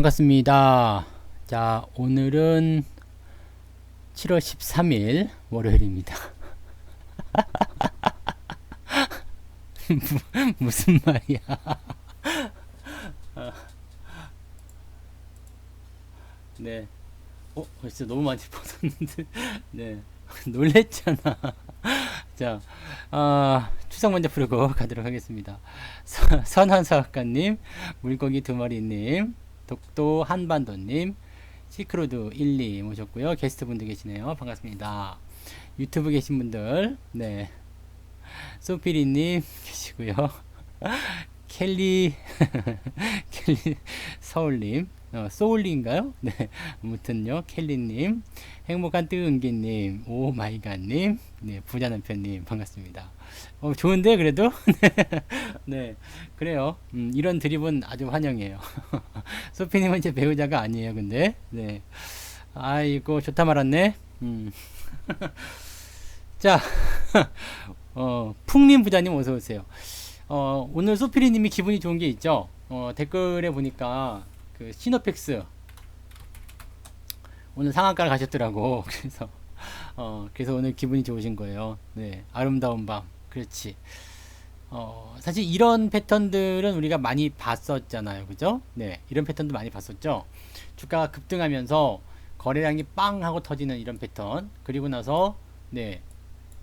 반갑습니다. 자, 오늘은 7월 13일 월요일입니다. 무슨 말이야? 네. 벌써 너무 많이 벗었는데. 네. 놀랬잖아. 자, 추석 먼저 풀고 가도록 하겠습니다. 선한사학관님, 물고기 두 마리님, 독도 한반도님, 시크로드 1, 2 모셨고요. 게스트 분들 계시네요. 반갑습니다. 유튜브 계신 분들, 네. 소피리님 계시고요. 켈리, 켈리, 서울님, 소울리인가요? 네. 아무튼요, 켈리님, 행복한 뜨은기님, 오마이갓님, 네. 부자남편님, 반갑습니다. 좋은데, 그래도? 네. 그래요. 이런 드립은 아주 환영이에요. 소피님은 제 배우자가 아니에요, 근데. 네. 아이고, 좋다 말았네. 자, 풍님 부자님 어서오세요. 오늘 소피리님이 기분이 좋은 게 있죠? 댓글에 보니까, 그, 시노펙스, 오늘 상한가를 가셨더라고. 그래서 오늘 기분이 좋으신 거예요. 네. 아름다운 밤. 그렇지. 사실 이런 패턴들은 우리가 많이 봤었잖아요. 그죠? 네. 이런 패턴도 많이 봤었죠? 주가가 급등하면서 거래량이 빵 하고 터지는 이런 패턴. 그리고 나서, 네.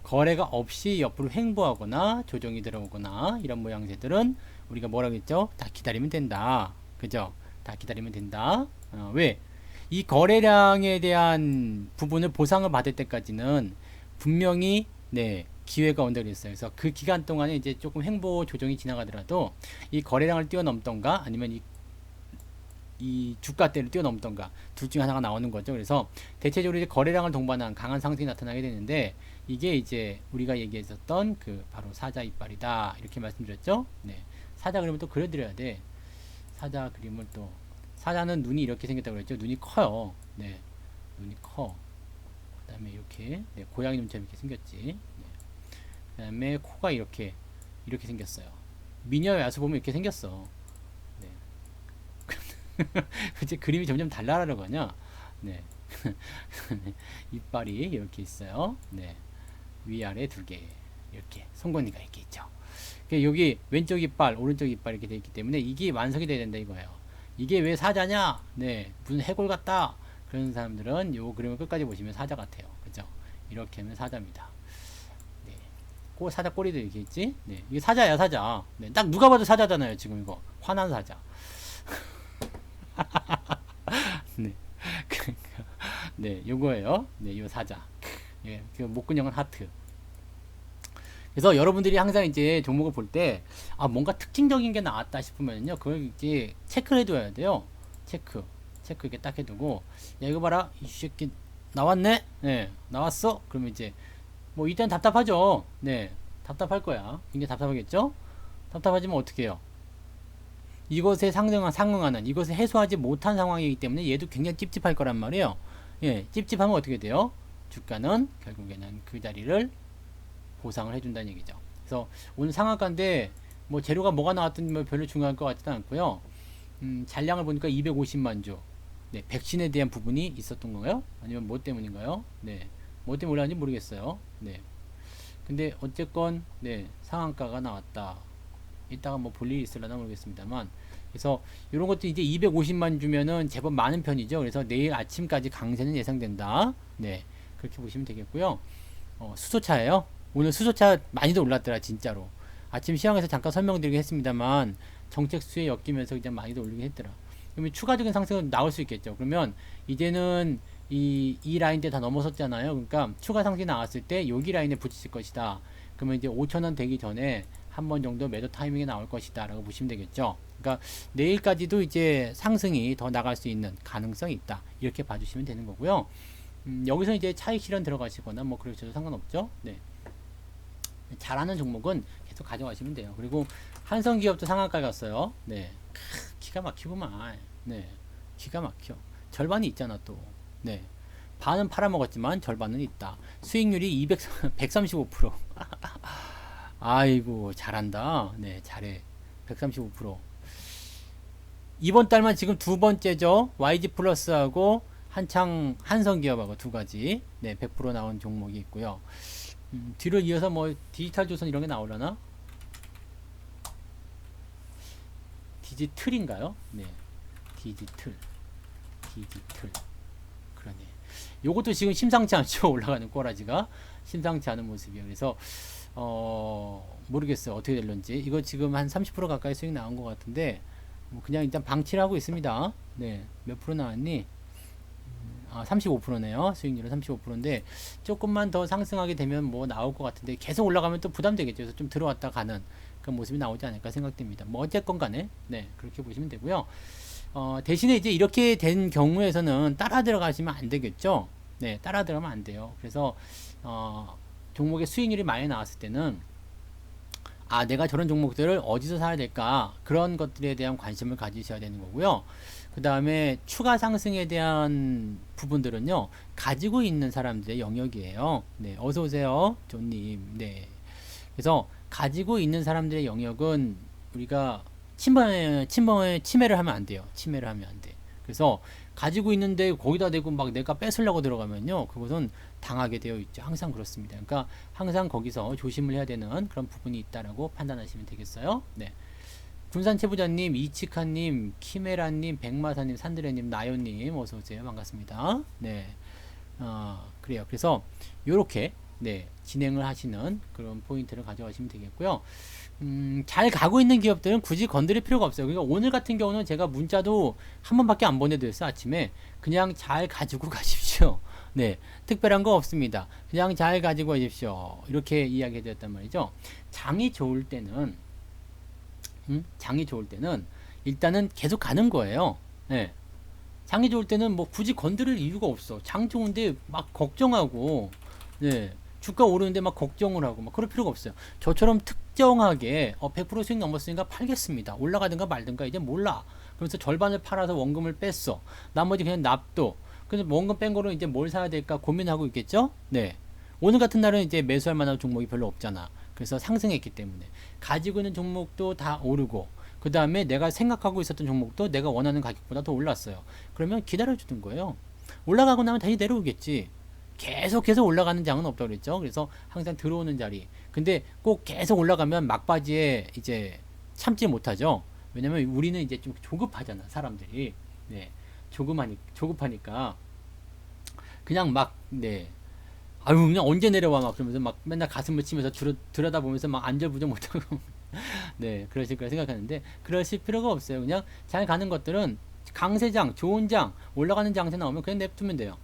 거래가 없이 옆으로 횡보하거나 조정이 들어오거나 이런 모양새들은 우리가 뭐라고 했죠? 다 기다리면 된다. 그죠? 다 기다리면 된다. 왜? 이 거래량에 대한 부분을 보상을 받을 때까지는 분명히 네, 기회가 온다 그랬어요. 그래서 그 기간 동안에 이제 조금 횡보 조정이 지나가더라도 이 거래량을 뛰어넘던가 아니면 이 주가대를 뛰어넘던가 둘 중에 하나가 나오는 거죠. 그래서 대체적으로 이제 거래량을 동반한 강한 상승이 나타나게 되는데 이게 이제 우리가 얘기했었던 그 바로 사자 이빨이다 이렇게 말씀드렸죠. 네, 사자 그림을 또 그려드려야 돼. 사자 그림을 또 사자는 눈이 이렇게 생겼다고 그랬죠. 눈이 커요. 네, 눈이 커. 그 다음에 이렇게 네, 고양이 눈처럼 이렇게 생겼지. 네. 그 다음에 코가 이렇게 생겼어요. 미녀에 와서 보면 이렇게 생겼어. 네. 이제 그림이 점점 달라가거든요. 네. 이빨이 이렇게 있어요. 네. 위아래 두 개. 이렇게. 송곳니가 이렇게 있죠. 여기 왼쪽 이빨, 오른쪽 이빨 이렇게 되어 있기 때문에 이게 완성이 돼야 된다 이거예요. 이게 왜 사자냐? 네. 무슨 해골 같다. 그런 사람들은 요 그림을 끝까지 보시면 사자 같아요. 그죠? 이렇게 하면 사자입니다. 네. 사자 꼬리도 이렇게 있지? 네. 이게 사자야, 사자. 네. 딱 누가 봐도 사자잖아요, 지금 이거. 화난 사자. 네. 네, 요거예요. 네, 요 사자. 예, 그 목근형은 하트. 그래서 여러분들이 항상 이제 종목을 볼 때, 뭔가 특징적인 게 나왔다 싶으면요, 그걸 이제 체크를 해둬야 돼요. 체크 이렇게 딱 해두고, 야, 이거 봐라. 이 새끼, 나왔네? 네, 나왔어? 그러면 이제, 뭐, 일단 답답하죠? 네, 답답할 거야. 굉장히 답답하겠죠? 답답하지만 어떻게 해요? 이것에 상응하는, 이것을 해소하지 못한 상황이기 때문에 얘도 굉장히 찝찝할 거란 말이에요. 예, 찝찝하면 어떻게 돼요? 주가는 결국에는 그 자리를 보상을 해준다는 얘기죠. 그래서 오늘 상한가인데 뭐 재료가 뭐가 나왔든 뭐 별로 중요할 것 같지도 않고요. 잔량을 보니까 250만 주. 네, 백신에 대한 부분이 있었던 건가요? 아니면 뭐 때문인가요? 네, 뭐 때문에 올랐는지 모르겠어요. 네, 근데 어쨌건 네 상한가가 나왔다. 이따가 뭐 볼 일이 있을려나 모르겠습니다만. 그래서 이런 것도 이제 250만 주면은 제법 많은 편이죠. 그래서 내일 아침까지 강세는 예상된다. 네, 그렇게 보시면 되겠고요. 수소차예요. 오늘 수소차 많이도 올랐더라 진짜로. 아침 시황에서 잠깐 설명드리긴 했습니다만 정책 수에 엮이면서 그냥 많이도 올리긴 했더라. 그러면 추가적인 상승은 나올 수 있겠죠. 그러면 이제는 이 라인대 다 넘어섰잖아요. 그러니까 추가 상승이 나왔을 때 여기 라인에 부딪힐 것이다. 그러면 이제 5,000원 되기 전에 한 번 정도 매도 타이밍이 나올 것이다 라고 보시면 되겠죠. 그러니까 내일까지도 이제 상승이 더 나갈 수 있는 가능성이 있다 이렇게 봐주시면 되는 거고요. 여기서 이제 차익 실현 들어가시거나 뭐 그러셔도 상관없죠. 네. 잘하는 종목은 계속 가져가시면 돼요. 그리고 한성기업도 상한가 갔어요. 네. 기가 막히구만. 네. 기가 막혀. 절반이 있잖아 또. 네. 반은 팔아먹었지만 절반은 있다. 수익률이 135%. 아이고 잘한다. 네, 잘해. 135%. 이번 달만 지금 두 번째죠. YG 플러스하고 한성기업하고 두 가지. 네, 100% 나온 종목이 있고요. 뒤를 이어서 뭐 디지털 조선 이런 게 나오려나? 디지틀인가요? 네, 디지틀. 그러네. 요것도 지금 심상치 않죠. 올라가는 꼬라지가 심상치 않은 모습이에요. 그래서 모르겠어요. 어떻게 될런지. 이거 지금 한 30% 가까이 수익 나온 것 같은데 뭐 그냥 일단 방치를 하고 있습니다. 네, 몇 프로 나왔니? 35%네요. 수익률은 35%인데 조금만 더 상승하게 되면 뭐 나올 것 같은데 계속 올라가면 또 부담되겠죠. 그래서 좀 들어왔다 가는 그런 모습이 나오지 않을까 생각됩니다. 뭐 어쨌건 간에 네, 그렇게 보시면 되고요. 대신에 이제 이렇게 된 경우에서는 따라 들어가시면 안 되겠죠. 네, 따라 들어가면 안 돼요. 그래서 종목의 수익률이 많이 나왔을 때는 내가 저런 종목들을 어디서 사야 될까? 그런 것들에 대한 관심을 가지셔야 되는 거고요. 그 다음에 추가 상승에 대한 부분들은요, 가지고 있는 사람들의 영역이에요. 네, 어서오세요. 존님. 네. 그래서 가지고 있는 사람들의 영역은 우리가 침해를 하면 안 돼요. 침해를 하면 안 돼. 그래서 가지고 있는데 거기다 대고 막 내가 뺏으려고 들어가면요, 그것은 당하게 되어 있죠. 항상 그렇습니다. 그러니까 항상 거기서 조심을 해야 되는 그런 부분이 있다라고 판단하시면 되겠어요. 네. 군산채부자님, 이치카님, 키메라님, 백마사님, 산드레님, 나요님, 어서오세요. 반갑습니다. 네. 그래요. 그래서, 요렇게, 네, 진행을 하시는 그런 포인트를 가져가시면 되겠고요. 잘 가고 있는 기업들은 굳이 건드릴 필요가 없어요. 그러니까 오늘 같은 경우는 제가 문자도 한 번밖에 안 보내드렸어요. 아침에. 그냥 잘 가지고 가십시오. 네. 특별한 거 없습니다. 그냥 잘 가지고 가십시오. 이렇게 이야기 해드렸단 말이죠. 장이 좋을 때는, 장이 좋을 때는 일단은 계속 가는 거예요. 네. 장이 좋을 때는 뭐 굳이 건드릴 이유가 없어. 장 좋은데 막 걱정하고, 네. 주가 오르는데 막 걱정을 하고 막 그럴 필요가 없어요. 저처럼 특정하게 100% 수익 넘었으니까 팔겠습니다. 올라가든가 말든가 이제 몰라. 그래서 절반을 팔아서 원금을 뺐어. 나머지 그냥 납도. 근데 원금 뺀 거로 이제 뭘 사야 될까 고민하고 있겠죠? 네. 오늘 같은 날은 이제 매수할 만한 종목이 별로 없잖아. 그래서 상승했기 때문에 가지고 있는 종목도 다 오르고 그 다음에 내가 생각하고 있었던 종목도 내가 원하는 가격보다 더 올랐어요. 그러면 기다려주는 거예요. 올라가고 나면 다시 내려오겠지. 계속해서 올라가는 장은 없다고 그랬죠. 그래서 항상 들어오는 자리. 근데 꼭 계속 올라가면 막바지에 이제 참지 못하죠. 왜냐면 우리는 이제 좀 조급하잖아, 사람들이. 네. 조급하니까 그냥 막, 네. 아유, 그냥 언제 내려와 막 그러면서 막 맨날 가슴을 치면서 들여다보면서 막 안절부절 못하고 네, 그러실 거라 생각하는데 그러실 필요가 없어요. 그냥 잘 가는 것들은 강세장, 좋은 장, 올라가는 장세 나오면 그냥 냅두면 돼요.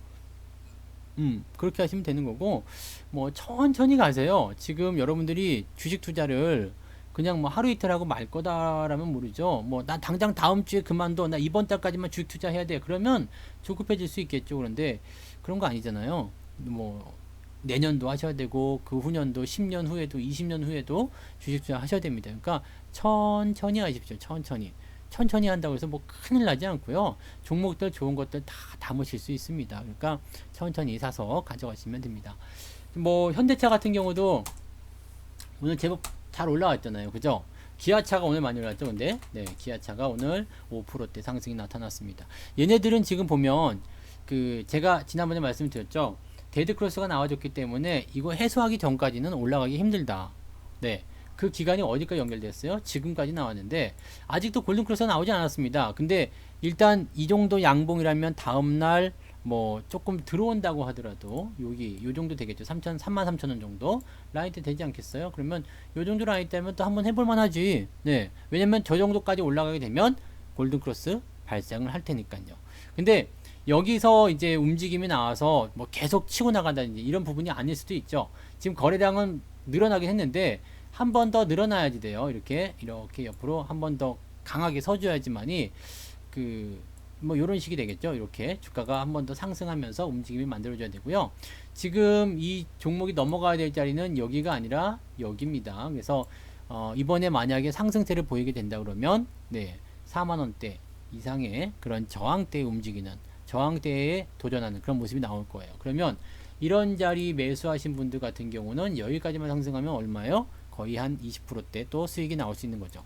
그렇게 하시면 되는 거고, 뭐, 천천히 가세요. 지금 여러분들이 주식 투자를 그냥 뭐 하루 이틀 하고 말 거다라면 모르죠. 뭐, 나 당장 다음 주에 그만둬. 나 이번 달까지만 주식 투자해야 돼. 그러면 조급해질 수 있겠죠. 그런데 그런 거 아니잖아요. 뭐, 내년도 하셔야 되고, 그 후년도, 10년 후에도, 20년 후에도 주식 투자 하셔야 됩니다. 그러니까 천천히 하십시오. 천천히. 천천히 한다고 해서 뭐 큰일 나지 않고요. 종목들 좋은 것들 다 담으실 수 있습니다. 그러니까 천천히 사서 가져가시면 됩니다. 뭐 현대차 같은 경우도 오늘 제법 잘 올라왔잖아요. 그죠? 기아차가 오늘 많이 올랐죠. 근데 네, 기아차가 오늘 5%대 상승이 나타났습니다. 얘네들은 지금 보면 그 제가 지난번에 말씀드렸죠. 데드크로스가 나와줬기 때문에 이거 해소하기 전까지는 올라가기 힘들다. 네. 그 기간이 어디까지 연결됐어요? 지금까지 나왔는데 아직도 골든크로스가 나오지 않았습니다. 근데 일단 이 정도 양봉이라면 다음날 뭐 조금 들어온다고 하더라도 여기 요 정도 되겠죠. 33,000원 정도 라인대 되지 않겠어요? 그러면 요 정도 라인 때면 또 한번 해볼 만하지. 네. 왜냐면 저 정도까지 올라가게 되면 골든크로스 발생을 할 테니까요. 근데 여기서 이제 움직임이 나와서 뭐 계속 치고 나간다든지 이런 부분이 아닐 수도 있죠. 지금 거래량은 늘어나긴 했는데 한 번 더 늘어나야지 돼요. 이렇게 옆으로 한 번 더 강하게 서줘야지만이 뭐 요런 식이 되겠죠. 이렇게 주가가 한 번 더 상승하면서 움직임이 만들어져야 되고요. 지금 이 종목이 넘어가야 될 자리는 여기가 아니라 여기입니다. 그래서 이번에 만약에 상승세를 보이게 된다 그러면 네, 4만 원대 이상의 그런 저항대에 움직이는 저항대에 도전하는 그런 모습이 나올 거예요. 그러면 이런 자리 매수하신 분들 같은 경우는 여기까지만 상승하면 얼마예요? 거의 한 20%대 또 수익이 나올 수 있는 거죠.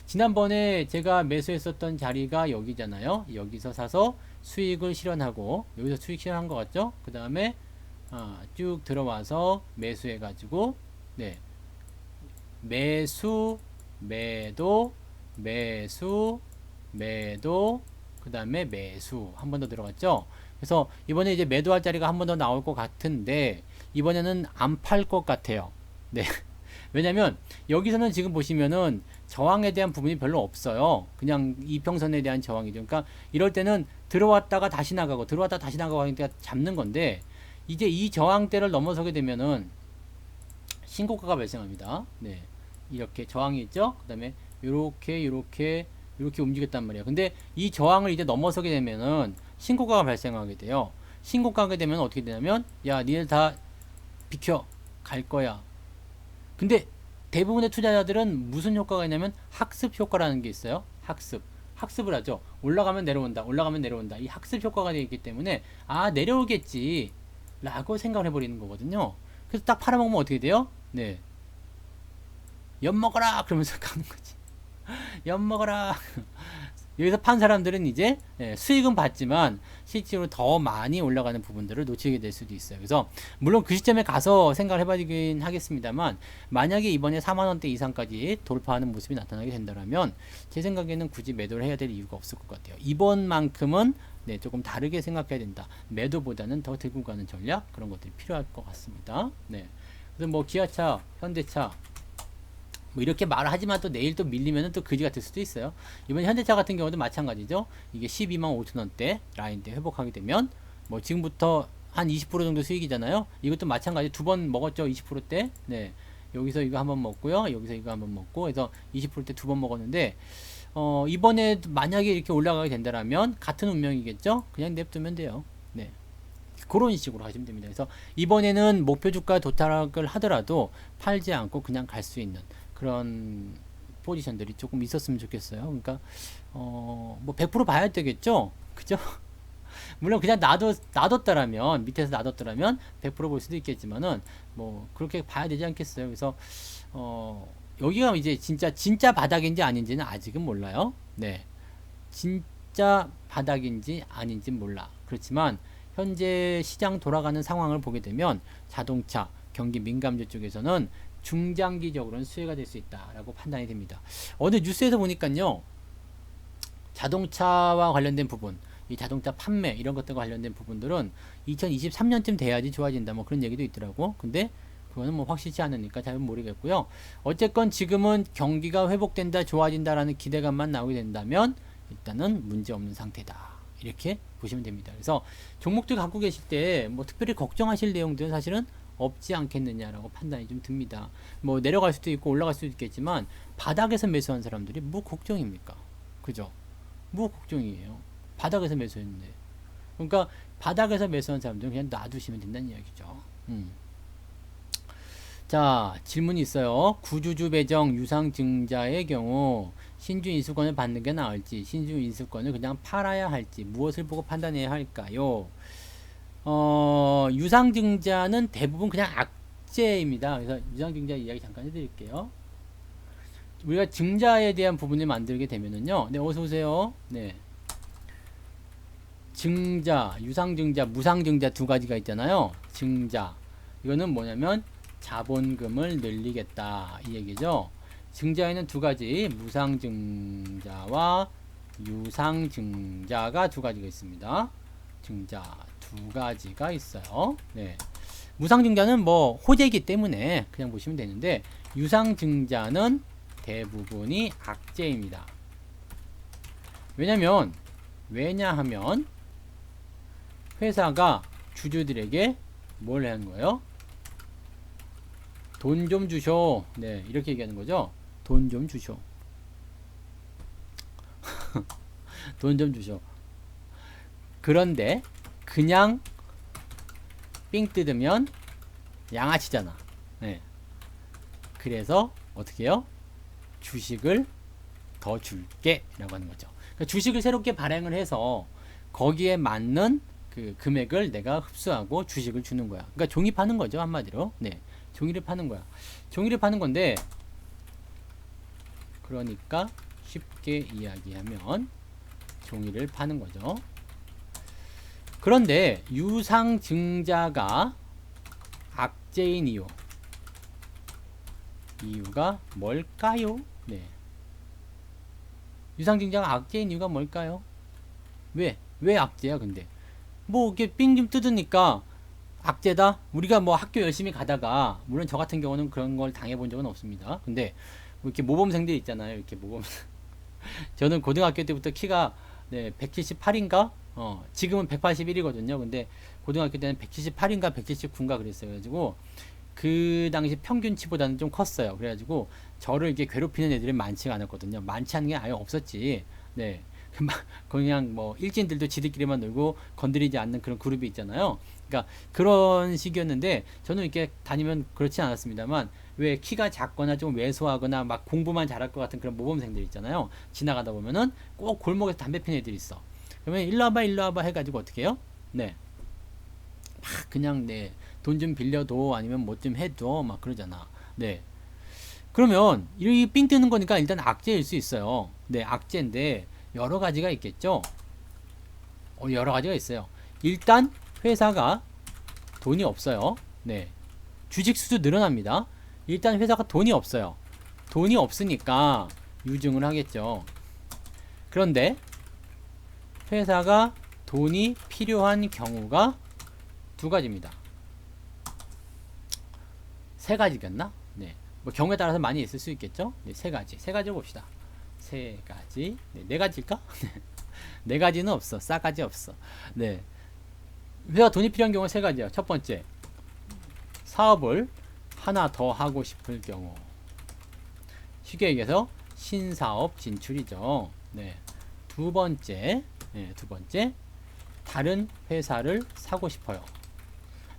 지난번에 제가 매수했었던 자리가 여기잖아요. 여기서 사서 수익을 실현하고 여기서 수익 실현한 것 같죠? 그 다음에 쭉 들어와서 매수해 가지고 네, 매수 매도 매수 매도 그 다음에 매수 한 번 더 들어갔죠. 그래서 이번에 이제 매도할 자리가 한 번 더 나올 것 같은데 이번에는 안 팔 것 같아요. 네. 왜냐면 여기서는 지금 보시면은 저항에 대한 부분이 별로 없어요. 그냥 이평선에 대한 저항이죠. 그러니까 이럴 때는 들어왔다가 다시 나가고 들어왔다가 다시 나가고 하니까 잡는 건데 이제 이 저항대를 넘어서게 되면은 신고가가 발생합니다. 네. 이렇게 저항이 있죠. 그 다음에 요렇게 움직였단 말이에요. 근데 이 저항을 이제 넘어서게 되면은 신고가가 발생하게 돼요. 신고가가 하게 되면 어떻게 되냐면 야 니들 다 비켜 갈 거야. 근데 대부분의 투자자들은 무슨 효과가 있냐면 학습 효과라는 게 있어요. 학습을 하죠. 올라가면 내려온다. 올라가면 내려온다. 이 학습 효과가 되어 있기 때문에 내려오겠지 라고 생각을 해버리는 거거든요. 그래서 딱 팔아먹으면 어떻게 돼요? 네, 엿 먹어라 그러면서 가는 거지. 엿 먹어라. 여기서 판 사람들은 이제 수익은 받지만 실제로 더 많이 올라가는 부분들을 놓치게 될 수도 있어요. 그래서 물론 그 시점에 가서 생각을 해봐야긴 하겠습니다만 만약에 이번에 4만원대 이상까지 돌파하는 모습이 나타나게 된다면 제 생각에는 굳이 매도를 해야 될 이유가 없을 것 같아요. 이번만큼은 네, 조금 다르게 생각해야 된다. 매도보다는 더 들고 가는 전략 그런 것들이 필요할 것 같습니다. 네. 그래서 뭐 기아차, 현대차 뭐 이렇게 말을 하지만 또 내일 또 밀리면은 또 그지 같을 수도 있어요. 이번 현대차 같은 경우도 마찬가지죠. 이게 12만 5천원대 라인대 회복하게 되면 뭐 지금부터 한 20% 정도 수익이잖아요. 이것도 마찬가지 두 번 먹었죠. 20%대. 네. 여기서 이거 한번 먹고요. 여기서 이거 한번 먹고 그래서 20%대 두 번 먹었는데 이번에 만약에 이렇게 올라가게 된다면 같은 운명이겠죠. 그냥 냅두면 돼요. 네. 그런 식으로 하시면 됩니다. 그래서 이번에는 목표 주가 도달을 하더라도 팔지 않고 그냥 갈 수 있는 그런 포지션들이 조금 있었으면 좋겠어요. 그러니까 뭐 100% 봐야 되겠죠. 그죠? 물론 그냥 놔뒀다라면 밑에서 놔뒀더라면 100% 볼 수도 있겠지만은 뭐 그렇게 봐야 되지 않겠어요. 그래서 여기가 이제 진짜 바닥인지 아닌지는 아직은 몰라요. 네, 진짜 바닥인지 아닌지 몰라. 그렇지만 현재 시장 돌아가는 상황을 보게 되면 자동차, 경기 민감주 쪽에서는 중장기적으로는 수혜가 될 수 있다라고 판단이 됩니다. 어느 뉴스에서 보니까요, 자동차와 관련된 부분, 이 자동차 판매 이런 것들과 관련된 부분들은 2023년쯤 돼야지 좋아진다 뭐 그런 얘기도 있더라고. 근데 그거는 뭐 확실치 않으니까 잘 모르겠고요. 어쨌건 지금은 경기가 회복된다, 좋아진다라는 기대감만 나오게 된다면 일단은 문제 없는 상태다. 이렇게 보시면 됩니다. 그래서 종목들 갖고 계실 때 뭐 특별히 걱정하실 내용들은 사실은 없지 않겠느냐라고 판단이 좀 듭니다. 뭐 내려갈 수도 있고 올라갈 수도 있겠지만 바닥에서 매수한 사람들이 뭐 걱정입니까? 그죠? 뭐 걱정이에요. 바닥에서 매수했는데. 그러니까 바닥에서 매수한 사람들은 그냥 놔두시면 된다는 이야기죠. 자, 질문이 있어요. 구주주 배정 유상증자의 경우 신주 인수권을 받는 게 나을지 신주 인수권을 그냥 팔아야 할지 무엇을 보고 판단해야 할까요? 유상증자는 대부분 그냥 악재입니다. 그래서 유상증자 이야기 잠깐 해드릴게요. 우리가 증자에 대한 부분을 만들게 되면은요. 네, 어서오세요. 네. 증자, 유상증자, 무상증자 두 가지가 있잖아요. 증자. 이거는 뭐냐면 자본금을 늘리겠다. 이 얘기죠. 증자에는 두 가지, 무상증자와 유상증자가 두 가지가 있습니다. 증자 두 가지가 있어요. 네. 무상증자는 뭐 호재이기 때문에 그냥 보시면 되는데 유상증자는 대부분이 악재입니다. 왜냐하면 회사가 주주들에게 뭘 하는 거예요? 돈 좀 주쇼. 네, 이렇게 얘기하는 거죠. 돈 좀 주쇼. 돈 좀 주쇼. 그런데 그냥 삥 뜯으면 양아치잖아. 네. 그래서 어떻게 해요? 주식을 더 줄게 라고 하는 거죠. 그러니까 주식을 새롭게 발행을 해서 거기에 맞는 그 금액을 내가 흡수하고 주식을 주는 거야. 그러니까 종이 파는 거죠, 한마디로. 네. 종이를 파는 거야. 종이를 파는 건데 그러니까 쉽게 이야기하면 종이를 파는 거죠. 그런데 유상증자가 악재인 이유가 뭘까요? 네. 유상증자가 악재인 이유가 뭘까요? 왜 악재야, 근데? 뭐, 이렇게 삥 좀 뜯으니까 악재다? 우리가 뭐 학교 열심히 가다가, 물론 저 같은 경우는 그런 걸 당해본 적은 없습니다. 근데, 뭐 이렇게 모범생들 있잖아요. 이렇게 모범생. 저는 고등학교 때부터 키가, 네, 178인가? 지금은 181이거든요. 근데, 고등학교 때는 178인가 179인가 그랬어요. 그래가지고, 그 당시 평균치보다는 좀 컸어요. 그래가지고 저를 이렇게 괴롭히는 애들이 많지가 않았거든요. 많지 않은 게 아예 없었지. 네. 그냥 뭐 일진들도 지들끼리만 놀고 건드리지 않는 그런 그룹이 있잖아요. 그러니까 그런 식이었는데 저는 이렇게 다니면 그렇지 않았습니다만 왜 키가 작거나 좀 왜소하거나 막 공부만 잘할 것 같은 그런 모범생들 있잖아요. 지나가다 보면은 꼭 골목에서 담배 피는 애들이 있어. 그러면 일로 와봐 해가지고 어떻게 해요? 네. 막 그냥 네. 돈 좀 빌려도 아니면 뭐 좀 해줘 막 그러잖아. 네. 그러면 이 삥 뜨는 거니까 일단 악재일 수 있어요. 네, 악재인데 여러 가지가 있겠죠. 여러 가지가 있어요. 일단 회사가 돈이 없어요. 네. 주식 수도 늘어납니다. 일단 회사가 돈이 없어요. 돈이 없으니까 유증을 하겠죠. 그런데 회사가 돈이 필요한 경우가 두 가지입니다. 세 가지겠나? 네. 뭐 경우에 따라서 많이 있을 수 있겠죠? 네, 세 가지. 세 가지로 봅시다. 세 가지. 네, 네 가지일까? 네 가지는 없어. 싸가지 없어. 네. 회사 돈이 필요한 경우는 세 가지야. 첫 번째. 사업을 하나 더 하고 싶을 경우. 쉽게 얘기해서 신사업 진출이죠. 네. 두 번째. 네, 두 번째. 다른 회사를 사고 싶어요.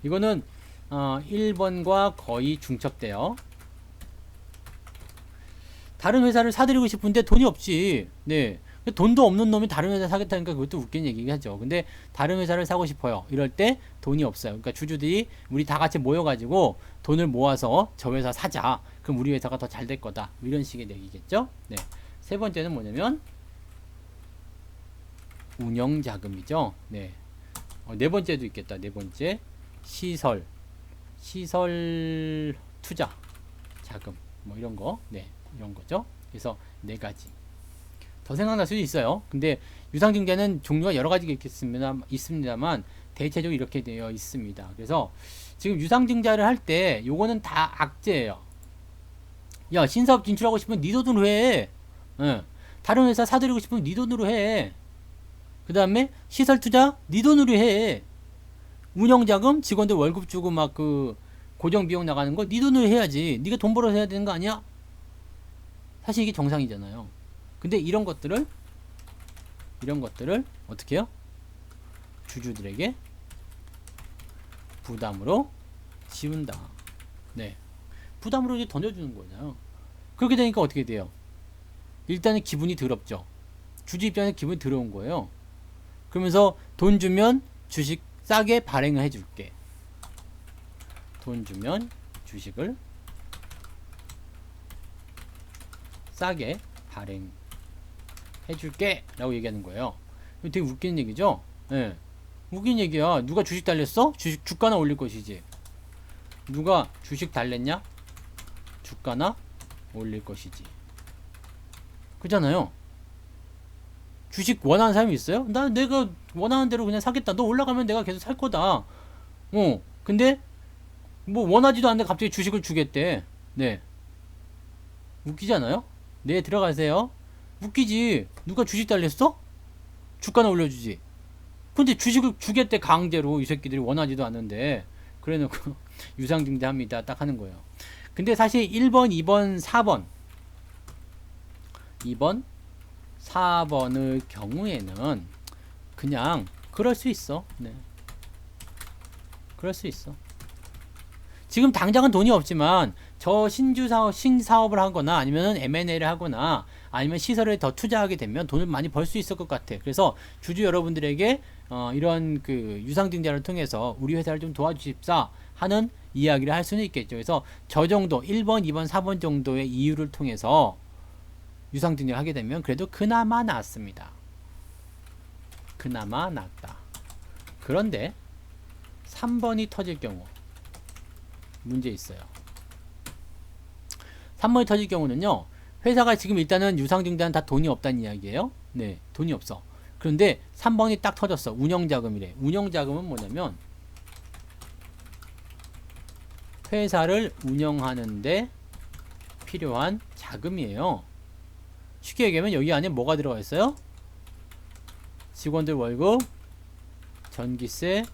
이거는 1번과 거의 중첩돼요. 다른 회사를 사드리고 싶은데 돈이 없지. 네. 돈도 없는 놈이 다른 회사 사겠다니까 그것도 웃긴 얘기긴 하죠. 근데 다른 회사를 사고 싶어요. 이럴 때 돈이 없어요. 그러니까 주주들이 우리 다 같이 모여가지고 돈을 모아서 저 회사 사자. 그럼 우리 회사가 더 잘 될 거다. 이런 식의 얘기겠죠. 네. 세 번째는 뭐냐면 운영자금이죠. 네. 네 번째도 있겠다. 네 번째 시설 투자 자금 뭐 이런 거, 네, 이런 거죠. 그래서 네 가지. 더 생각날 수도 있어요. 근데 유상증자는 종류가 여러 가지가 있습니다만 대체적으로 이렇게 되어 있습니다. 그래서 지금 유상증자를 할 때 요거는 다 악재예요. 야, 신사업 진출하고 싶으면 네 돈으로 해. 응. 다른 회사 사들이고 싶으면 네 돈으로 해. 그 다음에 시설 투자 네 돈으로 해. 운영자금 직원들 월급 주고 막 그 고정 비용 나가는 거 네 돈으로 해야지. 네가 돈 벌어서 해야 되는 거 아니야? 사실 이게 정상이잖아요. 근데 이런 것들을 어떻게 해요? 주주들에게 부담으로 지운다. 네. 부담으로 이제 던져주는 거잖아요. 그렇게 되니까 어떻게 돼요? 일단은 기분이 더럽죠. 주주 입장에서 기분이 더러운 거예요. 그러면서 돈 주면 주식 싸게 발행을 해줄게. 돈 주면 주식을 싸게 발행해줄게 라고 얘기하는 거예요. 이거 되게 웃기는 얘기죠? 네. 웃긴 얘기야. 누가 주식 달랬어? 주가나 올릴 것이지. 누가 주식 달랬냐? 주가나 올릴 것이지. 그잖아요. 주식 원하는 사람이 있어요? 내가 원하는 대로 그냥 사겠다. 너 올라가면 내가 계속 살 거다. 근데 뭐 원하지도 않는데 갑자기 주식을 주겠대. 네. 웃기잖아요? 네, 들어가세요. 웃기지. 누가 주식 달랬어? 주가나 올려주지. 근데 주식을 주겠대, 강제로. 이 새끼들이 원하지도 않는데. 그래 놓고 유상증자합니다. 딱 하는 거예요. 근데 사실 1번, 2번, 4번 4번의 경우에는 그냥 그럴 수 있어. 네. 그럴 수 있어. 지금 당장은 돈이 없지만 저 신사업을 하거나 아니면 M&A를 하거나 아니면 시설에 더 투자하게 되면 돈을 많이 벌 수 있을 것 같아. 그래서 주주 여러분들에게 이런 그 유상증자를 통해서 우리 회사를 좀 도와주십사 하는 이야기를 할 수는 있겠죠. 그래서 저 정도 1번, 2번, 4번 정도의 이유를 통해서 유상증자를 하게 되면 그래도 그나마 낫습니다. 그나마 낫다. 그런데 3번이 터질 경우 문제 있어요. 3번이 터질 경우는요, 회사가 지금 일단은 유상증자는 다 돈이 없다는 이야기예요. 네, 돈이 없어. 그런데 3번이 딱 터졌어. 운영자금이래. 운영자금은 뭐냐면 회사를 운영하는데 필요한 자금이에요. 쉽게 얘기하면 여기 안에 뭐가 들어가 있어요? 직원들 월급, 전기세,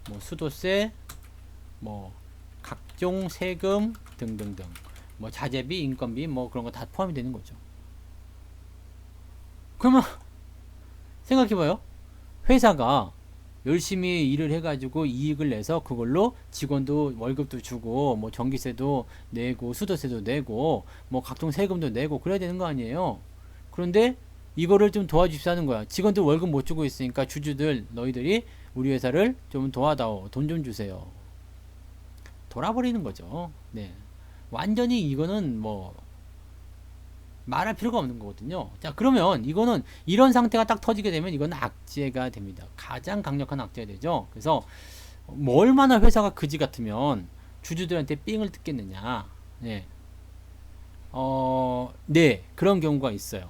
뭐 수도세, 뭐 각종 세금 등등등, 뭐 자재비, 인건비, 뭐 그런 거 다 포함이 되는 거죠. 그러면 생각해봐요. 회사가 열심히 일을 해가지고 이익을 내서 그걸로 직원도 월급도 주고 뭐 전기세도 내고 수도세도 내고 뭐 각종 세금도 내고 그래야 되는 거 아니에요. 그런데 이거를 좀 도와주시다는 거야. 직원들 월급 못 주고 있으니까 주주들 너희들이 우리 회사를 좀 도와다오. 돈 좀 주세요. 돌아버리는 거죠. 네. 완전히 이거는 뭐 말할 필요가 없는 거거든요. 자, 그러면 이거는 이런 상태가 딱 터지게 되면 이건 악재가 됩니다. 가장 강력한 악재가 되죠. 그래서 뭐 얼마나 회사가 그지 같으면 주주들한테 삥을 뜯겠느냐. 네. 네. 그런 경우가 있어요.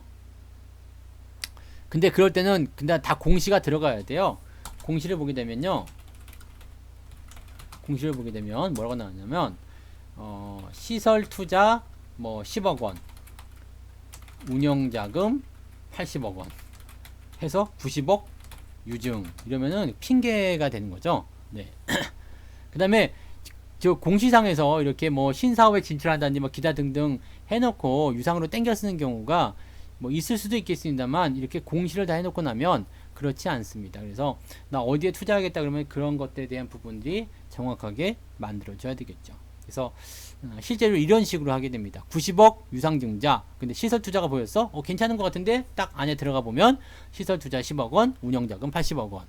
근데 그럴 때는 근데 다 공시가 들어가야 돼요. 공시를 보게 되면요. 공시를 보게 되면 뭐라고 나왔냐면 시설 투자 뭐 10억 원, 운영자금 80억 원 해서 90억 유증 이러면은 핑계가 되는 거죠. 네. 그 다음에 저 공시상에서 이렇게 뭐 신사업에 진출한다든지 뭐 기타 등등 해놓고 유상으로 땡겨 쓰는 경우가 뭐 있을 수도 있겠습니다만 이렇게 공시를 다 해놓고 나면 그렇지 않습니다. 그래서 나 어디에 투자하겠다 그러면 그런 것들에 대한 부분들이 정확하게 만들어져야 되겠죠. 그래서 실제로 이런 식으로 하게 됩니다. 90억 유상증자. 근데 시설 투자가 보였어? 괜찮은 것 같은데 딱 안에 들어가 보면 시설 투자 10억 원, 운영자금 80억 원.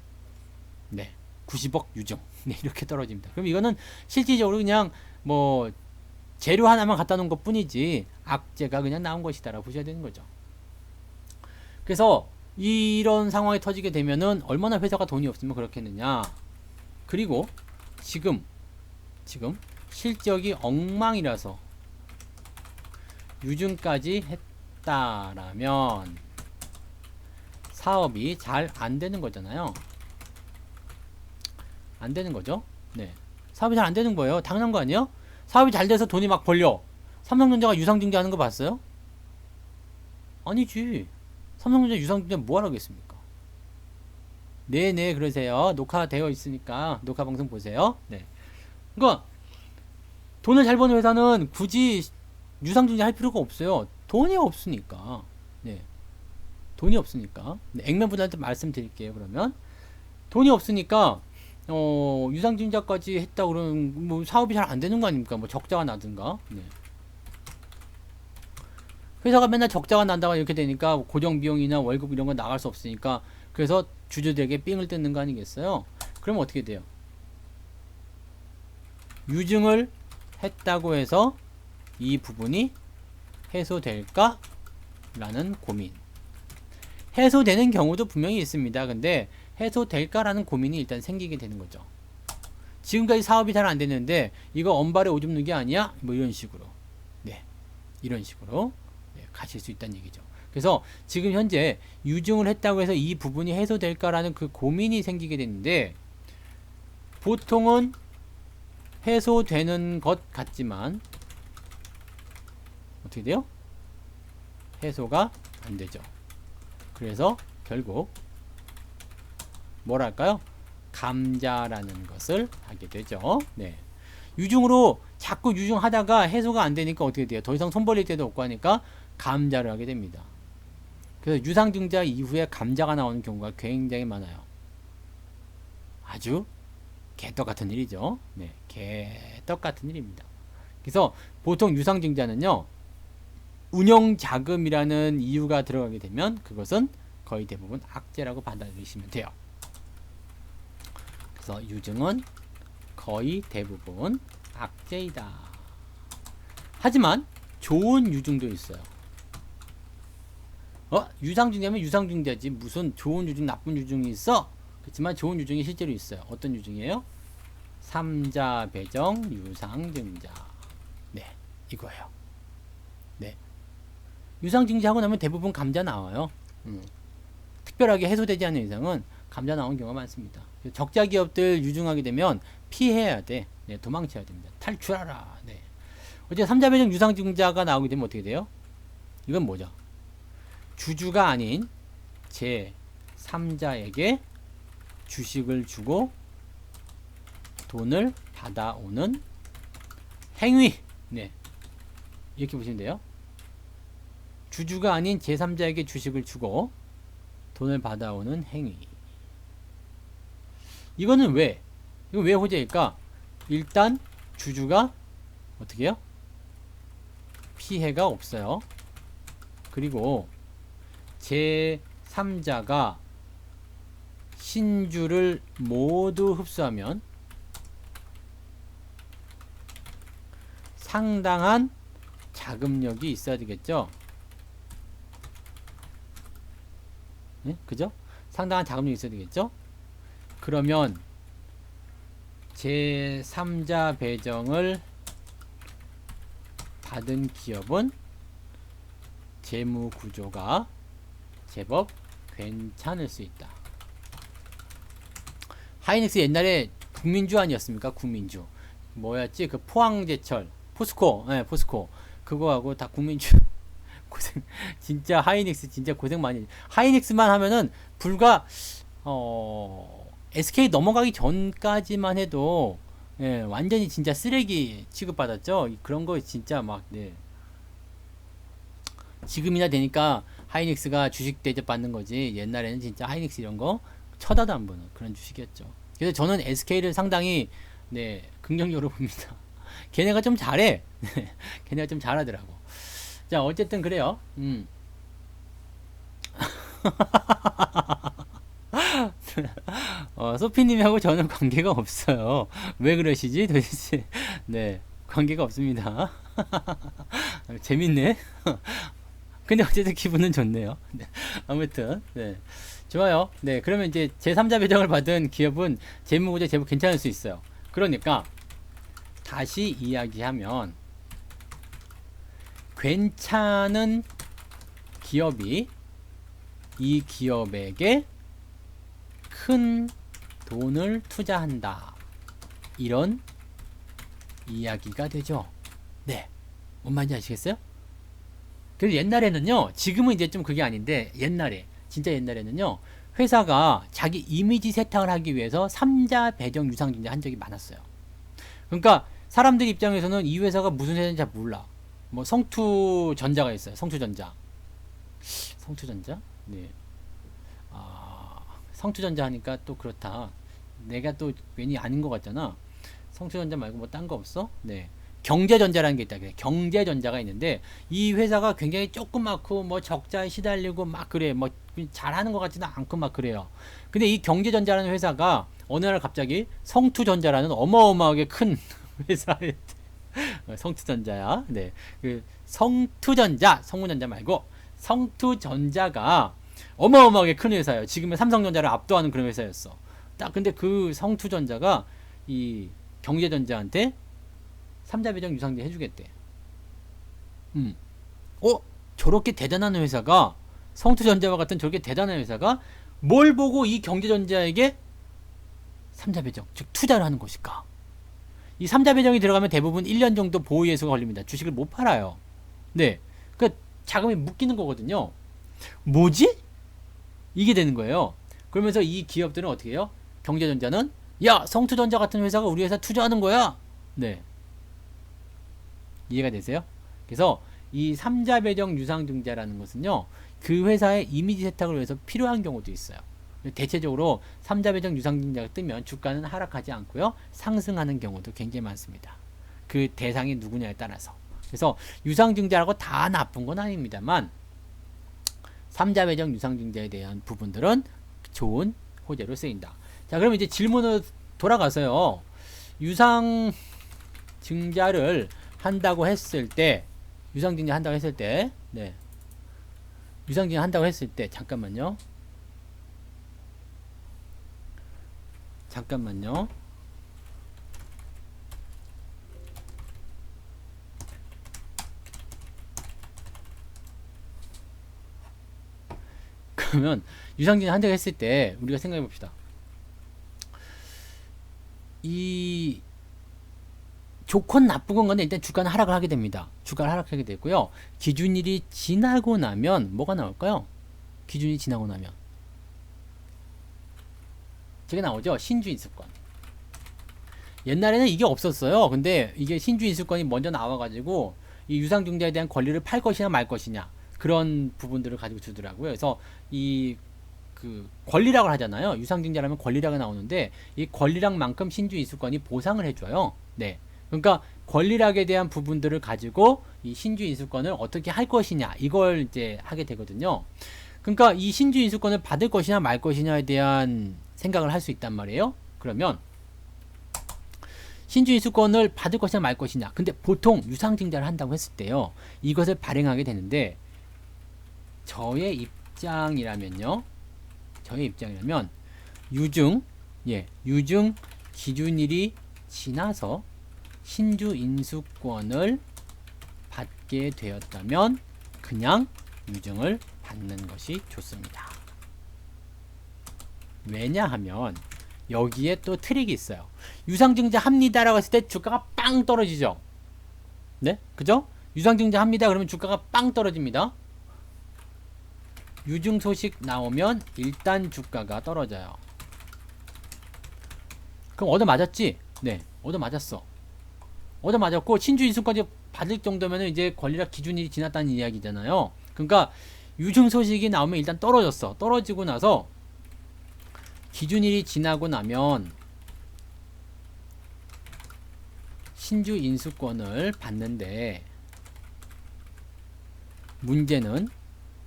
네. 90억 유증. 네, 이렇게 떨어집니다. 그럼 이거는 실질적으로 그냥 뭐 재료 하나만 갖다 놓은 것 뿐이지 악재가 그냥 나온 것이다라고 보셔야 되는 거죠. 그래서 이런 상황이 터지게 되면은 얼마나 회사가 돈이 없으면 그렇겠느냐. 그리고 지금 실적이 엉망이라서 유증까지 했다라면 사업이 잘 안 되는 거잖아요. 안 되는 거죠. 네. 사업이 잘 안 되는 거예요. 당연한 거 아니에요? 사업이 잘 돼서 돈이 막 벌려. 삼성전자가 유상증자 하는 거 봤어요? 아니지. 삼성전자 유상증자 뭐 하라겠습니까? 네네, 그러세요. 녹화되어 있으니까 녹화 방송 보세요. 네. 그러니까 돈을 잘 버는 회사는 굳이 유상증자 할 필요가 없어요. 돈이 없으니까. 네. 돈이 없으니까. 네, 액면분할때 말씀드릴게요. 그러면 돈이 없으니까 유상증자까지 했다 그러면 뭐 사업이 잘 안 되는 거 아닙니까? 뭐 적자가 나든가. 네. 회사가 맨날 적자가 난다가 이렇게 되니까 고정 비용이나 월급 이런 거 나갈 수 없으니까 그래서 주주들에게 삥을 뜯는 거 아니겠어요? 그러면 어떻게 돼요? 유증을 했다고 해서 이 부분이 해소될까? 라는 고민. 해소되는 경우도 분명히 있습니다. 근데 해소될까라는 고민이 일단 생기게 되는 거죠. 지금까지 사업이 잘 안 됐는데 이거 언발에 오줌 누기 아니야? 뭐 이런 식으로. 네. 이런 식으로 네, 가실 수 있다는 얘기죠. 그래서 지금 현재 유증을 했다고 해서 이 부분이 해소될까라는 그 고민이 생기게 되는데 보통은 해소되는 것 같지만 어떻게 돼요? 해소가 안 되죠. 그래서 결국 뭐랄까요? 감자라는 것을 하게 되죠. 네. 유증으로 자꾸 유증하다가 해소가 안 되니까 어떻게 돼요? 더 이상 손 벌릴 때도 없고 하니까 감자를 하게 됩니다. 그래서 유상증자 이후에 감자가 나오는 경우가 굉장히 많아요. 아주 개떡 같은 일이죠. 네, 개떡 같은 일입니다. 그래서 보통 유상증자는요, 운영자금이라는 이유가 들어가게 되면 그것은 거의 대부분 악재라고 받아들이시면 돼요. 그래서 유증은 거의 대부분 악재이다. 하지만 좋은 유증도 있어요. 유상증자면 유상증자지 무슨 좋은 유증 나쁜 유증이 있어? 그렇지만 좋은 유증이 실제로 있어요. 어떤 유증이에요? 삼자 배정 유상증자. 네, 이거예요. 네, 유상증자하고 나면 대부분 감자 나와요. 특별하게 해소되지 않는 이상은 감자 나오는 경우가 많습니다. 적자 기업들 유증하게 되면 피해야 돼. 네, 도망쳐야 됩니다. 탈출하라. 네. 어제 삼자 배정 유상증자가 나오게 되면 어떻게 돼요? 이건 뭐죠? 주주가 아닌 제 3자에게 주식을 주고 돈을 받아오는 행위. 네. 이렇게 보시면 돼요. 주주가 아닌 제3자에게 주식을 주고 돈을 받아오는 행위. 이거는 왜? 이거 왜 호재일까? 일단 주주가 어떻게 해요? 피해가 없어요. 그리고 제3자가 신주를 모두 흡수하면 상당한 자금력이 있어야 되겠죠? 네? 그죠? 상당한 자금력이 있어야 되겠죠? 그러면 제3자 배정을 받은 기업은 재무 구조가 제법 괜찮을 수 있다. 하이닉스 옛날에 국민주 아니었습니까? 국민주. 뭐였지? 그 포항제철, 포스코, 네, 포스코. 그거하고 다 국민주. 고생, 진짜 하이닉스 진짜 고생 많이. 하이닉스만 하면은 불과, SK 넘어가기 전까지만 해도, 예, 완전히 진짜 쓰레기 취급받았죠? 그런 거 진짜 막, 네. 지금이나 되니까 하이닉스가 주식 대접 받는 거지 옛날에는 진짜 하이닉스 이런 거 쳐다도 안 보는 그런 주식이었죠. 그래서 저는 SK를 상당히 네 긍정적으로 봅니다. 걔네가 좀 잘해. 걔네가 좀 잘하더라고. 자 어쨌든 그래요. 소피님하고 저는 관계가 없어요. 왜 그러시지 도대체? 네 관계가 없습니다. 재밌네. 근데 어쨌든 기분은 좋네요. 네. 아무튼 네. 좋아요. 네. 그러면 이제 제3자 배정을 받은 기업은 재무구조 제법 괜찮을 수 있어요. 그러니까 다시 이야기하면 괜찮은 기업이 이 기업에게 큰 돈을 투자한다. 이런 이야기가 되죠. 네. 뭔 말인지 아시겠어요? 그래서 옛날에는요, 지금은 이제 좀 그게 아닌데, 옛날에, 진짜 옛날에는요, 회사가 자기 이미지 세탁을 하기 위해서 3자 배정 유상증자 한 적이 많았어요. 그러니까 사람들 입장에서는 이 회사가 무슨 회사인지 잘 몰라. 뭐 성투전자가 있어요. 성투전자. 성투전자? 네. 성투전자 하니까 또 그렇다. 내가 또 괜히 아닌 것 같잖아. 성투전자 말고 뭐 딴 거 없어? 네. 경제전자라는 게 있다. 경제전자가 있는데 이 회사가 굉장히 조그맣고 뭐 적자에 시달리고 막 그래. 뭐 잘하는 것 같지는 않고 막 그래요. 근데 이 경제전자라는 회사가 어느 날 갑자기 성투전자라는 어마어마하게 큰 회사에 성투전자야. 네. 그 성투전자, 성문전자 말고 성투전자가 어마어마하게 큰 회사예요. 지금의 삼성전자를 압도하는 그런 회사였어. 딱 근데 그 성투전자가 이 경제전자한테 3자 배정 유상증자 해주겠대. 저렇게 대단한 회사가 성투전자와 같은 저렇게 대단한 회사가 뭘 보고 이 경제전자에게 3자 배정, 즉 투자를 하는 것일까? 이 3자 배정이 들어가면 대부분 1년 정도 보유예수가 걸립니다. 주식을 못 팔아요. 네, 그 자금이 묶이는 거거든요. 뭐지? 이게 되는 거예요. 그러면서 이 기업들은 어떻게 해요? 경제전자는 야 성투전자 같은 회사가 우리 회사 투자하는 거야. 네. 이해가 되세요? 그래서 이 3자 배정 유상증자라는 것은요, 그 회사의 이미지 세탁을 위해서 필요한 경우도 있어요. 대체적으로 3자 배정 유상증자가 뜨면 주가는 하락하지 않고요, 상승하는 경우도 굉장히 많습니다. 그 대상이 누구냐에 따라서. 그래서 유상증자라고 다 나쁜 건 아닙니다만 3자 배정 유상증자에 대한 부분들은 좋은 호재로 쓰인다. 자, 그럼 이제 질문으로 돌아가서요, 유상증자를 한다고 했을 때, 유상증자 한다고 했을 때, 네. 유상증자 한다고 했을 때 잠깐만요. 그러면 유상증자 한다고 했을 때 우리가 생각해 봅시다. 이 좋건 나쁘건 간에 일단 주가는 하락을 하게 됩니다. 주가를 하락하게 되고요. 기준일이 지나고 나면 뭐가 나올까요? 기준이 지나고 나면 저게 나오죠. 신주인수권. 옛날에는 이게 없었어요. 근데 이게 신주인수권이 먼저 나와가지고 이 유상증자에 대한 권리를 팔 것이냐 말 것이냐 그런 부분들을 가지고 주더라고요. 그래서 이 그 권리락을 하잖아요. 유상증자라면 권리락이 나오는데 이 권리락만큼 신주인수권이 보상을 해줘요. 네. 그러니까 권리락에 대한 부분들을 가지고 이 신주인수권을 어떻게 할 것이냐 이걸 이제 하게 되거든요. 그러니까 이 신주인수권을 받을 것이냐 말 것이냐에 대한 생각을 할 수 있단 말이에요. 그러면 신주인수권을 받을 것이냐 말 것이냐. 근데 보통 유상증자를 한다고 했을 때요. 이것을 발행하게 되는데 저의 입장이라면 유증 기준일이 지나서 신주인수권을 받게 되었다면 그냥 유증을 받는 것이 좋습니다. 왜냐하면 여기에 또 트릭이 있어요. 유상증자 합니다라고 했을 때 주가가 빵 떨어지죠. 네? 그죠? 유상증자 합니다 그러면 주가가 빵 떨어집니다. 유증 소식 나오면 일단 주가가 떨어져요. 그럼 얻어맞았지? 네, 얻어맞았어. 얻어맞았고 신주인수권까지 받을 정도면 이제 권리락 기준일이 지났다는 이야기잖아요. 그러니까 유증 소식이 나오면 일단 떨어졌어. 떨어지고 나서 기준일이 지나고 나면 신주인수권을 받는데 문제는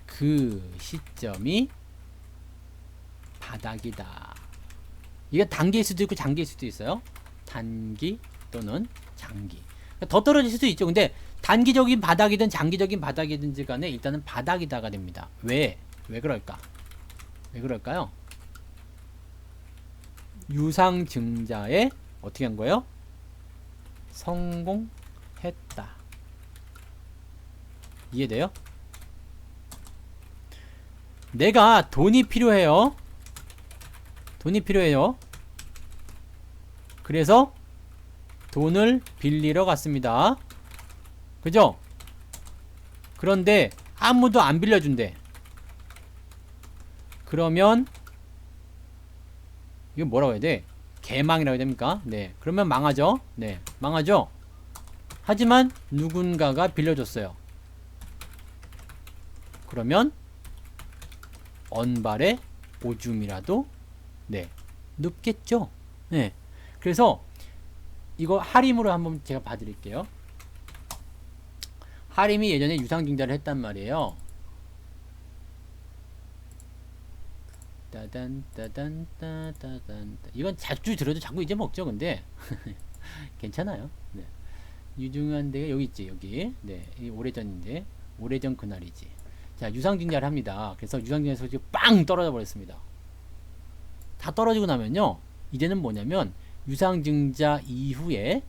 그 시점이 바닥이다. 이게 단기일 수도 있고 장기일 수도 있어요. 단기 또는 장기. 더 떨어질 수도 있죠. 근데 단기적인 바닥이든 장기적인 바닥이든지 간에 일단은 바닥이다가 됩니다. 왜 그럴까? 왜 그럴까요? 유상증자에 어떻게 한 거예요? 성공했다. 이해돼요? 내가 돈이 필요해요. 그래서 돈을 빌리러 갔습니다. 그죠? 그런데 아무도 안 빌려준대. 그러면 이거 뭐라고 해야 돼? 개망이라고 해야 됩니까? 네. 그러면 망하죠? 네. 망하죠? 하지만 누군가가 빌려줬어요. 그러면 언발의 오줌이라도 네. 눕겠죠? 네. 그래서 이거 하림으로 한번 제가 봐드릴게요. 하림이 예전에 유상증자를 했단 말이에요. 따단 이건 자주 들어도 자꾸 잊어먹죠. 근데 괜찮아요. 네. 유중한 데가 여기 있지. 여기. 네. 오래전인데 오래전 그날이지. 자, 유상증자를 합니다. 그래서 유상증자 소식이 빵 떨어져 버렸습니다. 다 떨어지고 나면요. 이제는 뭐냐면 유상증자 이후에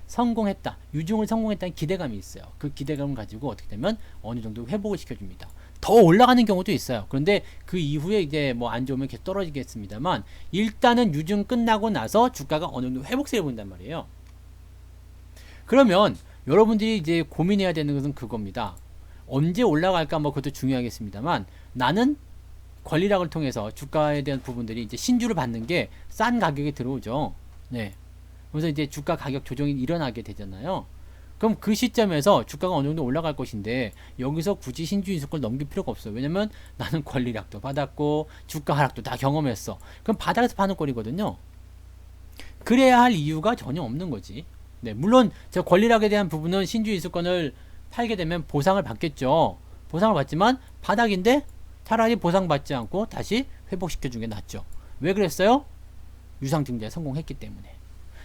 성공했다. 유증을 성공했다는 기대감이 있어요. 그 기대감을 가지고 어떻게 되면 어느 정도 회복을 시켜줍니다. 더 올라가는 경우도 있어요. 그런데 그 이후에 이제 뭐 안 좋으면 계속 떨어지겠습니다만 일단은 유증 끝나고 나서 주가가 어느 정도 회복세를 보인단 말이에요. 그러면 여러분들이 이제 고민해야 되는 것은 그겁니다. 언제 올라갈까 뭐 그것도 중요하겠습니다만 나는 권리락을 통해서 주가에 대한 부분들이 이제 신주를 받는 게 싼 가격에 들어오죠. 네. 그래서 이제 주가 가격 조정이 일어나게 되잖아요. 그럼 그 시점에서 주가가 어느 정도 올라갈 것인데 여기서 굳이 신주인수권을 넘길 필요가 없어요. 왜냐면 나는 권리락도 받았고 주가 하락도 다 경험했어. 그럼 바닥에서 파는 꼴이거든요. 그래야 할 이유가 전혀 없는 거지. 네, 물론 저 권리락에 대한 부분은 신주인수권을 팔게 되면 보상을 받겠죠. 보상을 받지만 바닥인데 차라리 보상받지 않고 다시 회복시켜주는 게 낫죠. 왜 그랬어요? 유상증자에 성공했기 때문에.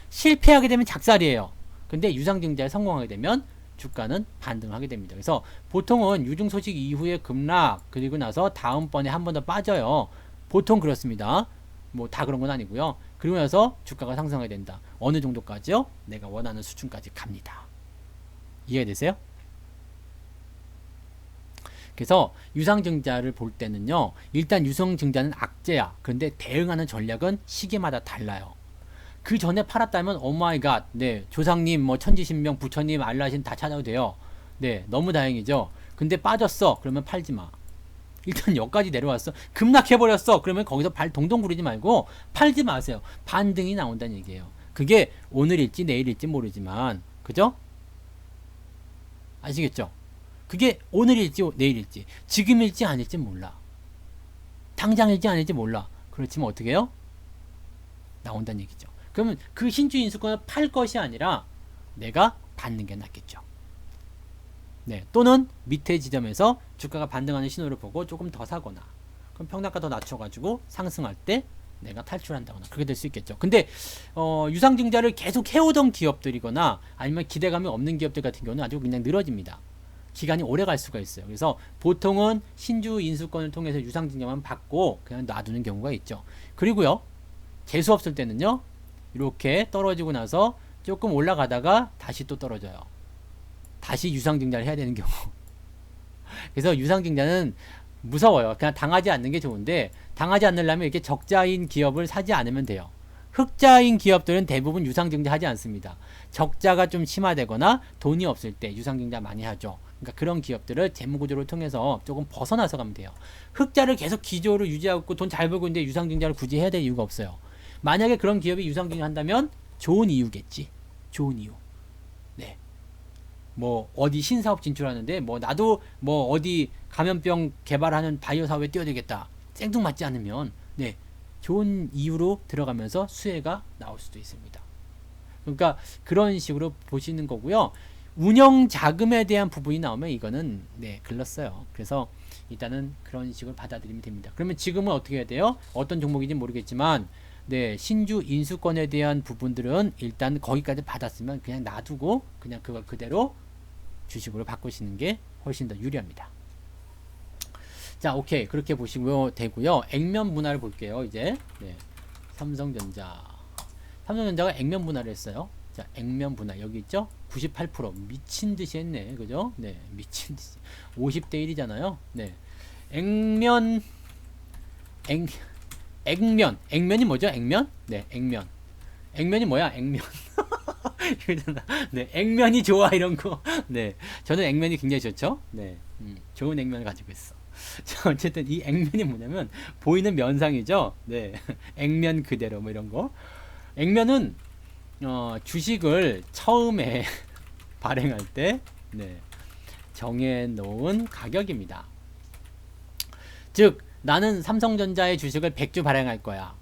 실패하게 되면 작살이에요. 근데 유상증자에 성공하게 되면 주가는 반등하게 됩니다. 그래서 보통은 유증 소식 이후에 급락 그리고 나서 다음번에 한 번 더 빠져요. 보통 그렇습니다. 뭐 다 그런 건 아니고요. 그리고 나서 주가가 상승하게 된다. 어느 정도까지요? 내가 원하는 수준까지 갑니다. 이해되세요? 그래서 유상증자를 볼 때는요. 일단 유상증자는 악재야. 그런데 대응하는 전략은 시기마다 달라요. 그 전에 팔았다면 오마이갓 네 조상님 뭐 천지신명 부처님 알라신 다 찾아도 돼요. 네 너무 다행이죠. 근데 빠졌어 그러면 팔지마. 일단 여기까지 내려왔어 급락해버렸어 그러면 거기서 발 동동 구르지 말고 팔지 마세요. 반등이 나온다는 얘기예요. 그게 오늘일지 내일일지 모르지만 그죠? 아시겠죠? 그게 오늘일지 내일일지 지금일지 아닐지 몰라. 당장일지 아닐지 몰라. 그렇지만 어떻게 해요? 나온다는 얘기죠. 그러면 그 신주 인수권을 팔 것이 아니라 내가 받는 게 낫겠죠. 네, 또는 밑에 지점에서 주가가 반등하는 신호를 보고 조금 더 사거나 그럼 평단가 더 낮춰가지고 상승할 때 내가 탈출한다거나 그렇게 될 수 있겠죠. 근데 유상증자를 계속 해오던 기업들이거나 아니면 기대감이 없는 기업들 같은 경우는 아주 그냥 늘어집니다. 기간이 오래 갈 수가 있어요. 그래서 보통은 신주 인수권을 통해서 유상증자만 받고 그냥 놔두는 경우가 있죠. 그리고요 재수 없을 때는요 이렇게 떨어지고 나서 조금 올라가다가 다시 또 떨어져요. 다시 유상증자를 해야 되는 경우. 그래서 유상증자는 무서워요. 그냥 당하지 않는 게 좋은데 당하지 않으려면 이렇게 적자인 기업을 사지 않으면 돼요. 흑자인 기업들은 대부분 유상증자 하지 않습니다. 적자가 좀 심화되거나 돈이 없을 때 유상증자 많이 하죠. 그러니까 그런 기업들을 재무구조를 통해서 조금 벗어나서 가면 돼요. 흑자를 계속 기조로 유지하고 돈 잘 벌고 있는데 유상증자를 굳이 해야 될 이유가 없어요. 만약에 그런 기업이 유상증자 한다면 좋은 이유겠지. 좋은 이유. 네. 뭐 어디 신사업 진출하는데 뭐 나도 뭐 어디 감염병 개발하는 바이오 사업에 뛰어들겠다. 생뚱맞지 않으면 네. 좋은 이유로 들어가면서 수혜가 나올 수도 있습니다. 그러니까 그런 식으로 보시는 거고요. 운영 자금에 대한 부분이 나오면 이거는 네, 글렀어요. 그래서 일단은 그런 식으로 받아들이면 됩니다. 그러면 지금은 어떻게 해야 돼요? 어떤 종목인지 모르겠지만 네, 신주 인수권에 대한 부분들은 일단 거기까지 받았으면 그냥 놔두고 그냥 그걸 그대로 주식으로 바꾸시는 게 훨씬 더 유리합니다. 자, 오케이. 그렇게 보시고요. 되고요. 액면 분할을 볼게요. 이제 네, 삼성전자가 액면 분할을 했어요. 자, 액면 분할 여기 있죠? 98% 미친 듯이 했네. 그죠? 네, 미친 듯이 50대 1이잖아요. 네. 액면이 뭐죠? 액면? 네, 액면. 액면이 뭐야? 액면. 네, 액면이 좋아 이런 거. 네, 저는 액면이 굉장히 좋죠. 네, 좋은 액면을 가지고 있어. 자, 어쨌든 이 액면이 뭐냐면 보이는 면상이죠. 네, 액면 그대로 뭐 이런 거. 액면은 주식을 처음에 발행할 때 네, 정해놓은 가격입니다. 즉 나는 삼성전자의 주식을 100주 발행할 거야.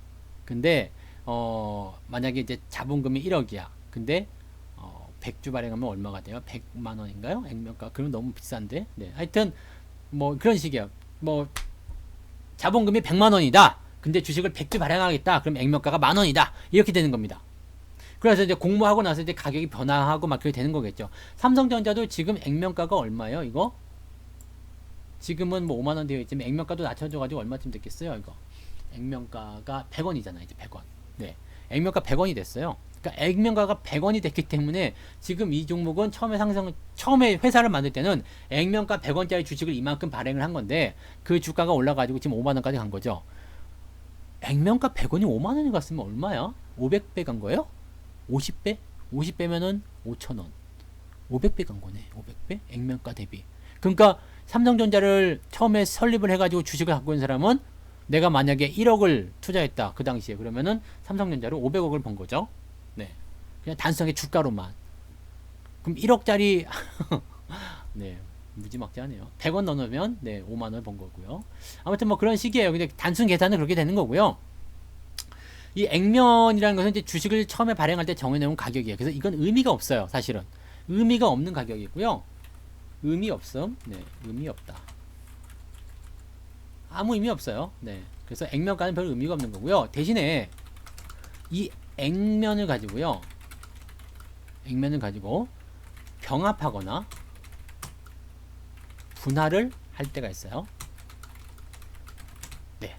근데 만약에 이제 자본금이 1억이야. 근데 100주 발행하면 얼마가 돼요? 100만 원인가요? 액면가. 그럼 너무 비싼데. 네. 하여튼 뭐 그런 식이에요. 뭐 자본금이 100만 원이다. 근데 주식을 100주 발행하겠다. 그럼 액면가가 만 원이다. 이렇게 되는 겁니다. 그래서 이제 공모하고 나서 이제 가격이 변화하고 막 그렇게 되는 거겠죠. 삼성전자도 지금 액면가가 얼마예요? 이거? 지금은 뭐 5만 원 되어 있지만 액면가도 낮춰져가지고 얼마쯤 됐겠어요? 이거 액면가가 100원이잖아. 이제 100원. 네, 액면가 100원이 됐어요. 그러니까 액면가가 100원이 됐기 때문에 지금 이 종목은 처음에 회사를 만들 때는 액면가 100원짜리 주식을 이만큼 발행을 한 건데 그 주가가 올라가지고 지금 5만 원까지 간 거죠. 액면가 100원이 5만 원이 갔으면 얼마야? 500배 간 거예요? 50배? 50배면은 5,000원. 500배 간 거네. 500배? 액면가 대비. 그러니까 삼성전자를 처음에 설립을 해가지고 주식을 갖고 있는 사람은 내가 만약에 1억을 투자했다. 그 당시에. 그러면은 삼성전자로 500억을 번 거죠. 네. 그냥 단순하게 주가로만. 그럼 1억짜리, 네. 무지막지하네요. 100원 넣어놓으면, 네. 5만원 번 거고요. 아무튼 뭐 그런 식이에요. 근데 단순 계산은 그렇게 되는 거고요. 이 액면이라는 것은 이제 주식을 처음에 발행할 때 정해놓은 가격이에요. 그래서 이건 의미가 없어요. 사실은. 의미가 없는 가격이고요. 의미 없음. 네. 의미 없다. 아무 의미 없어요. 네. 그래서 액면가는 별 의미가 없는 거고요. 대신에 이 액면을 가지고요. 액면을 가지고 병합하거나 분할을 할 때가 있어요. 네.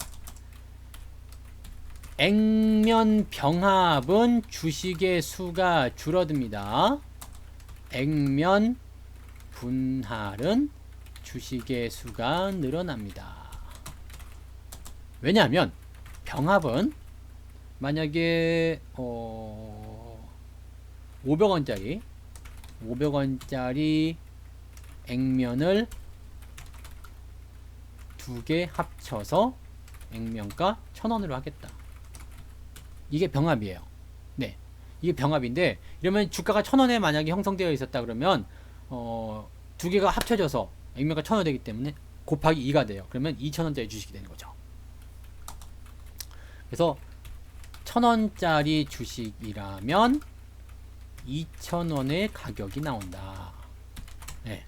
액면 병합은 주식의 수가 줄어듭니다. 액면 분할은 주식의 수가 늘어납니다. 왜냐하면 병합은 만약에 500원짜리 액면을 두 개 합쳐서 액면가 1000원으로 하겠다. 이게 병합이에요. 네, 이게 병합인데 이러면 주가가 1000원에 만약에 형성되어 있었다 그러면 두 개가 합쳐져서 액면가 1000원 되기 때문에 곱하기 2가 돼요. 그러면 2000원짜리 주식이 되는 거죠. 그래서 1000원짜리 주식이라면 2000원의 가격이 나온다. 네.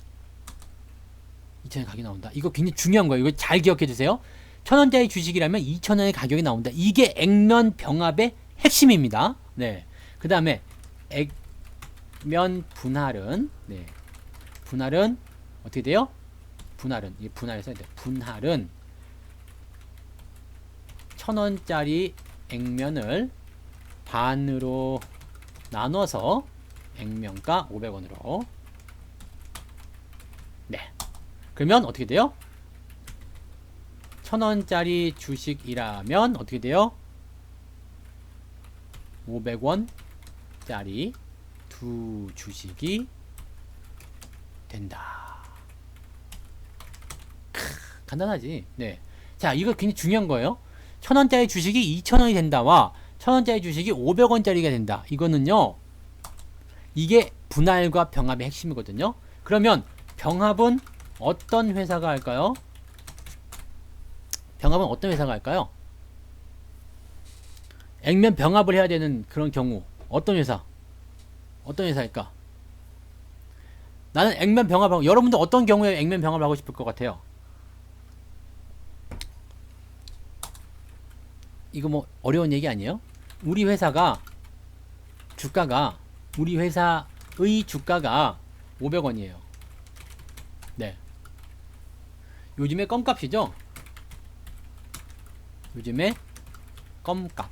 2000원의 가격이 나온다. 이거 굉장히 중요한 거예요. 이거 잘 기억해 주세요. 1000원짜리 주식이라면 2000원의 가격이 나온다. 이게 액면 병합의 핵심입니다. 네. 그 다음에 액면 분할은, 네. 분할은 어떻게 돼요? 분할은, 이 분할을 써야 돼요. 분할은 1000원짜리 액면을 반으로 나눠서 액면가 500원으로. 네. 그러면 어떻게 돼요? 1000원짜리 주식이라면 어떻게 돼요? 500원짜리 두 주식이 된다. 간단하지? 네. 자, 이거 굉장히 중요한 거예요. 1000원짜리 주식이 2000원이 된다와 1000원짜리 주식이 500원짜리가 된다. 이거는요, 이게 분할과 병합의 핵심이거든요. 그러면 병합은 어떤 회사가 할까요? 병합은 어떤 회사가 할까요? 액면 병합을 해야 되는 그런 경우 어떤 회사? 어떤 회사일까? 나는 액면 병합하고, 여러분들 어떤 경우에 액면 병합을 하고 싶을 것 같아요? 이거 뭐 어려운 얘기 아니에요? 우리 회사가 주가가, 우리 회사의 주가가 500원이에요. 네. 요즘에 껌값이죠? 요즘에 껌값.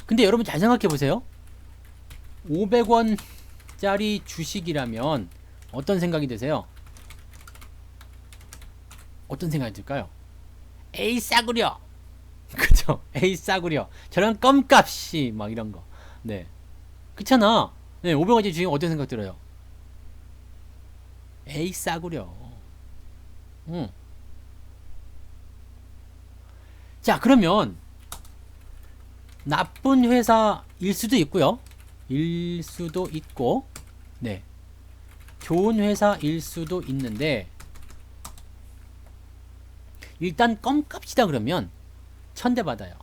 근데 여러분 잘 생각해 보세요. 500원짜리 주식이라면 어떤 생각이 드세요? 어떤 생각이 들까요? 에이 싸구려. 그죠? 에이 싸구려. 저런 껌값이 막 이런 거. 네. 그렇잖아. 네, 500원짜리 주식 어떤 생각 들어요? 에이 싸구려. 응. 자, 그러면 나쁜 회사일 수도 있고요. 일 수도 있고, 네. 좋은 회사일 수도 있는데, 일단 껌값이다 그러면 1000대 받아요.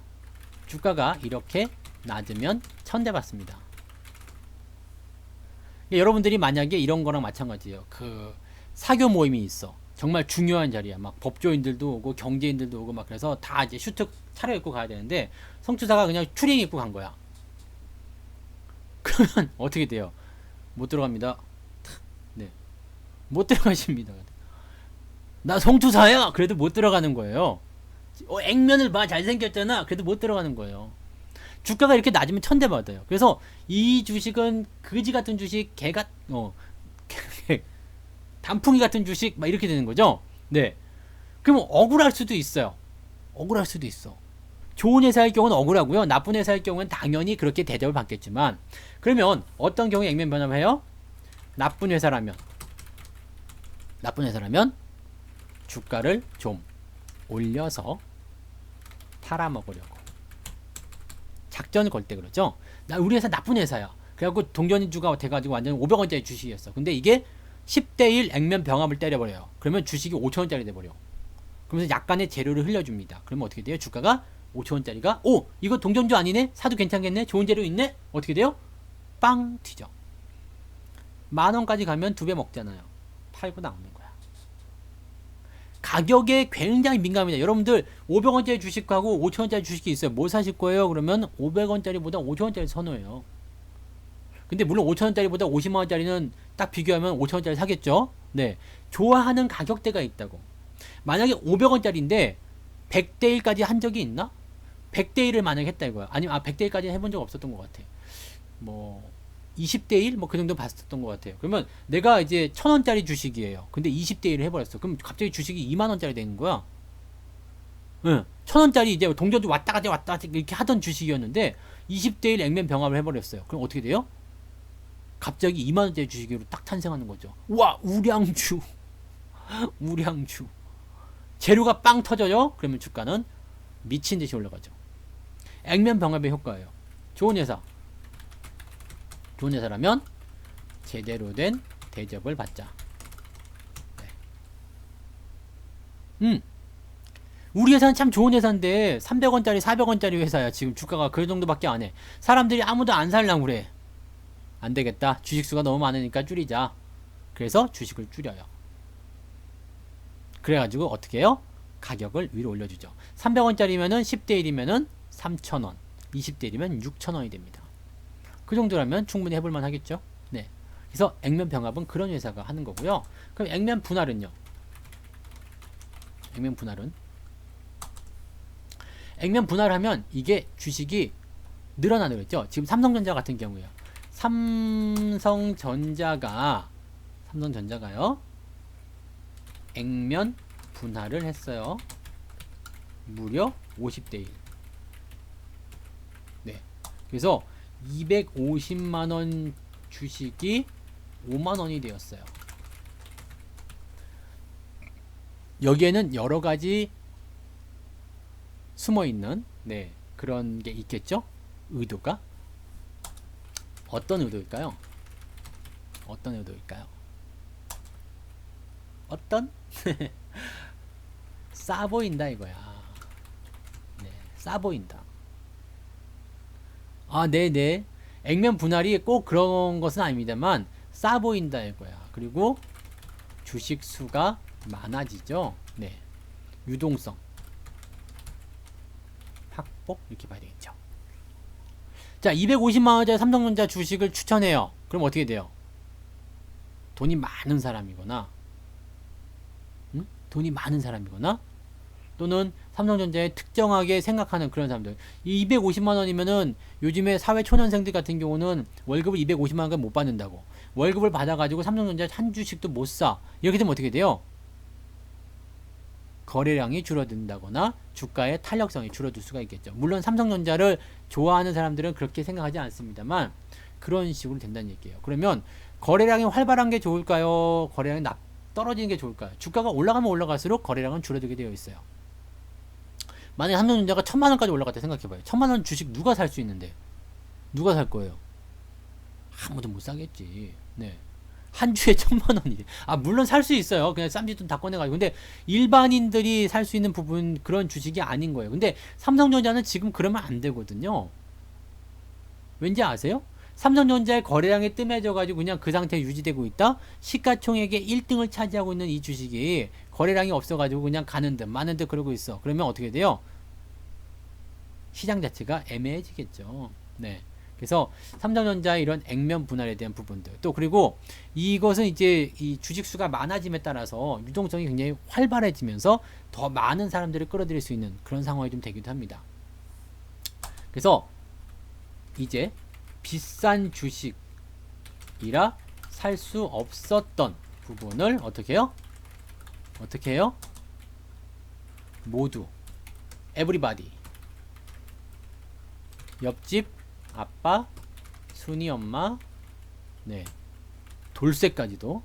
주가가 이렇게 낮으면 1000대 받습니다. 여러분들이 만약에 이런 거랑 마찬가지예요. 그 사교 모임이 있어. 정말 중요한 자리야. 막 법조인들도 오고 경제인들도 오고 막, 그래서 다 이제 슈트 차려입고 가야 되는데 성투사가 그냥 추리닝 입고 간 거야. 그러면 어떻게 돼요? 못 들어갑니다. 네, 못 들어가십니다. 나 성투사야. 그래도 못 들어가는 거예요. 액면을 봐, 잘생겼잖아. 그래도 못 들어가는 거예요. 주가가 이렇게 낮으면 1000대 받아요. 그래서 이 주식은 거지 같은 주식, 단풍이 같은 주식 막 이렇게 되는 거죠. 네. 그럼 억울할 수도 있어요. 억울할 수도 있어. 좋은 회사의 경우는 억울하고요. 나쁜 회사의 경우는 당연히 그렇게 대접을 받겠지만, 그러면 어떤 경우에 액면 변화를 해요? 나쁜 회사라면 주가를 좀 올려서 팔아먹으려고 작전을 걸 때 그러죠. 우리 회사 나쁜 회사야. 그래갖고 동전주가 돼가지고 완전 500원짜리 주식이었어. 근데 이게 10대1 액면 병합을 때려버려요. 그러면 주식이 5천원짜리 돼버려. 그러면서 약간의 재료를 흘려줍니다. 그러면 어떻게 돼요? 주가가 5천원짜리가, 오! 이거 동전주 아니네? 사도 괜찮겠네? 좋은 재료 있네? 어떻게 돼요? 빵! 튀죠. 만원까지 가면 2배 먹잖아요. 팔고 나오는 거야. 가격에 굉장히 민감합니다. 여러분들 500원짜리 주식하고 5천원짜리 주식이 있어요. 뭐 사실 거예요? 그러면 500원짜리보다 5천원짜리 선호해요. 근데 물론 5천원짜리보다 50만원짜리는 딱 비교하면 5천원짜리 사겠죠. 네, 좋아하는 가격대가 있다고. 만약에 500원짜리인데 100대1까지 한 적이 있나? 100대1을 만약에 했다 이거야. 아니면 100대1까지 해본 적 없었던 것 같아. 뭐 20대1 뭐 그 정도 봤었던 것 같아요. 그러면 내가 이제 1000원짜리 주식이에요. 근데 20대1을 해버렸어. 그럼 갑자기 주식이 2만원짜리 되는 거야. 응. 1000원짜리 이제 동전도 왔다 갔다 이렇게 하던 주식이었는데 20대1 액면 병합을 해버렸어요. 그럼 어떻게 돼요? 갑자기 2만원짜리 주식으로 딱 탄생하는 거죠. 와, 우량주. 우량주. 재료가 빵 터져요? 그러면 주가는 미친 듯이 올라가죠. 액면 병합의 효과예요. 좋은 회사. 좋은 회사라면 제대로 된 대접을 받자. 네. 우리 회사는 참 좋은 회사인데 300원짜리 400원짜리 회사야. 지금 주가가 그 정도밖에 안 해. 사람들이 아무도 안 살려고 그래. 안 되겠다. 주식수가 너무 많으니까 줄이자. 그래서 주식을 줄여요. 그래가지고 어떻게 해요? 가격을 위로 올려주죠. 300원짜리면은 10대 1이면은 3,000원, 20대 1이면 6,000원이 됩니다. 그 정도라면 충분히 해볼만 하겠죠. 네. 그래서 액면 병합은 그런 회사가 하는 거고요. 그럼 액면 분할은요? 액면 분할은? 액면 분할하면 이게 주식이 늘어나는 거죠. 지금 삼성전자 같은 경우에요. 삼성전자가요. 액면 분할을 했어요. 무려 50대 1. 네. 그래서 250만원 주식이 5만원이 되었어요. 여기에는 여러 가지 숨어 있는 그런 게 있겠죠? 의도가 어떤 의도일까요? 어떤 의도일까요? 어떤? 싸 보인다 이거야. 네, 싸 보인다. 아, 네네. 액면 분할이 꼭 그런 것은 아닙니다만 싸 보인다 이거야. 그리고 주식 수가 많아지죠. 네, 유동성 확보 이렇게 봐야 되겠죠. 자, 250만원짜리 삼성전자 주식을 추천해요. 그럼 어떻게 돼요? 돈이 많은 사람이거나 돈이 많은 사람이거나 또는 삼성전자에 특정하게 생각하는 그런 사람들. 이 250만원이면은 요즘에 사회 초년생들 같은 경우는 월급을 250만원까지 못 받는다고. 월급을 받아가지고 삼성전자 한 주식도 못 사. 이렇게 되면 어떻게 돼요? 거래량이 줄어든다거나 주가의 탄력성이 줄어들 수가 있겠죠. 물론 삼성전자를 좋아하는 사람들은 그렇게 생각하지 않습니다만 그런 식으로 된다는 얘기예요. 그러면 거래량이 활발한 게 좋을까요? 거래량이 떨어지는 게 좋을까요? 주가가 올라가면 올라갈수록 거래량은 줄어들게 되어 있어요. 만약에 삼성전자가 1000만원까지 올라갔다 생각해봐요. 1000만원 주식 누가 살 수 있는데? 누가 살 거예요? 아무도 못 사겠지. 네. 한 주에 1000만원이. 물론 살 수 있어요. 그냥 쌈짓돈 다 꺼내가지고. 근데 일반인들이 살 수 있는 부분, 그런 주식이 아닌 거예요. 근데 삼성전자는 지금 그러면 안 되거든요. 왠지 아세요? 삼성전자의 거래량이 뜸해져가지고 그냥 그 상태에 유지되고 있다? 시가총액의 1등을 차지하고 있는 이 주식이 거래량이 없어가지고 그냥 가는 듯 마는 듯 그러고 있어. 그러면 어떻게 돼요? 시장 자체가 애매해지겠죠. 네. 그래서 삼성전자의 이런 액면 분할에 대한 부분들, 또 그리고 이것은 이제 이 주식수가 많아짐에 따라서 유동성이 굉장히 활발해지면서 더 많은 사람들을 끌어들일 수 있는 그런 상황이 좀 되기도 합니다. 그래서 이제 비싼 주식이라 살 수 없었던 부분을 어떻게 해요? 어떻게 해요? 모두 everybody, 옆집 아빠, 순이 엄마, 네, 돌쇠까지도,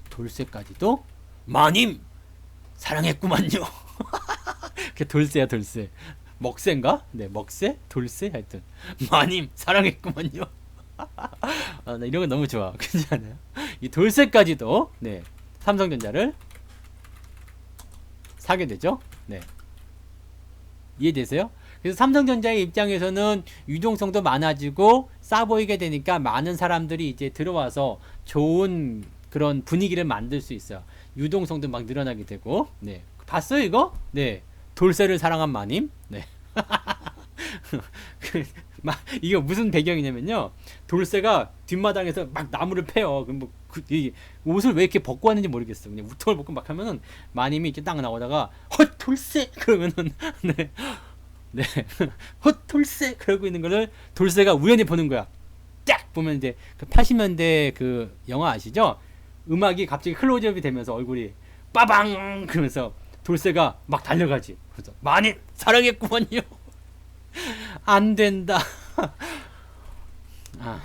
돌쇠까지도 마님 사랑했구만요. 그 돌쇠야, 돌쇠. 먹새인가? 네, 먹새? 돌쇠? 하여튼 마님 사랑했구만요. 나 이런 거 너무 좋아. 그렇지 않아요? 이 돌쇠까지도 네, 삼성전자를 사게 되죠. 네, 이해되세요? 그래서 삼성전자의 입장에서는 유동성도 많아지고 싸 보이게 되니까 많은 사람들이 이제 들어와서 좋은 그런 분위기를 만들 수 있어요. 유동성도 막 늘어나게 되고. 네, 봤어요 이거? 네, 돌쇠를 사랑한 마님. 네. 이게 무슨 배경이냐면요. 돌쇠가 뒷마당에서 막 나무를 패요. 그럼 이 옷을 왜 이렇게 벗고 왔는지 모르겠어. 그냥 우통을 벗고 막 하면은 마님이 이렇게 딱 나오다가 헛 돌쇠 그러면은 네, 네, 헛 돌쇠 그러고 있는 거를 돌쇠가 우연히 보는 거야. 딱 보면 이제 그 80년대 그 영화 아시죠? 음악이 갑자기 클로즈업이 되면서 얼굴이 빠방 그러면서 돌쇠가 막 달려가지. 그래서 많이 사랑했구먼요. 안 된다. 아,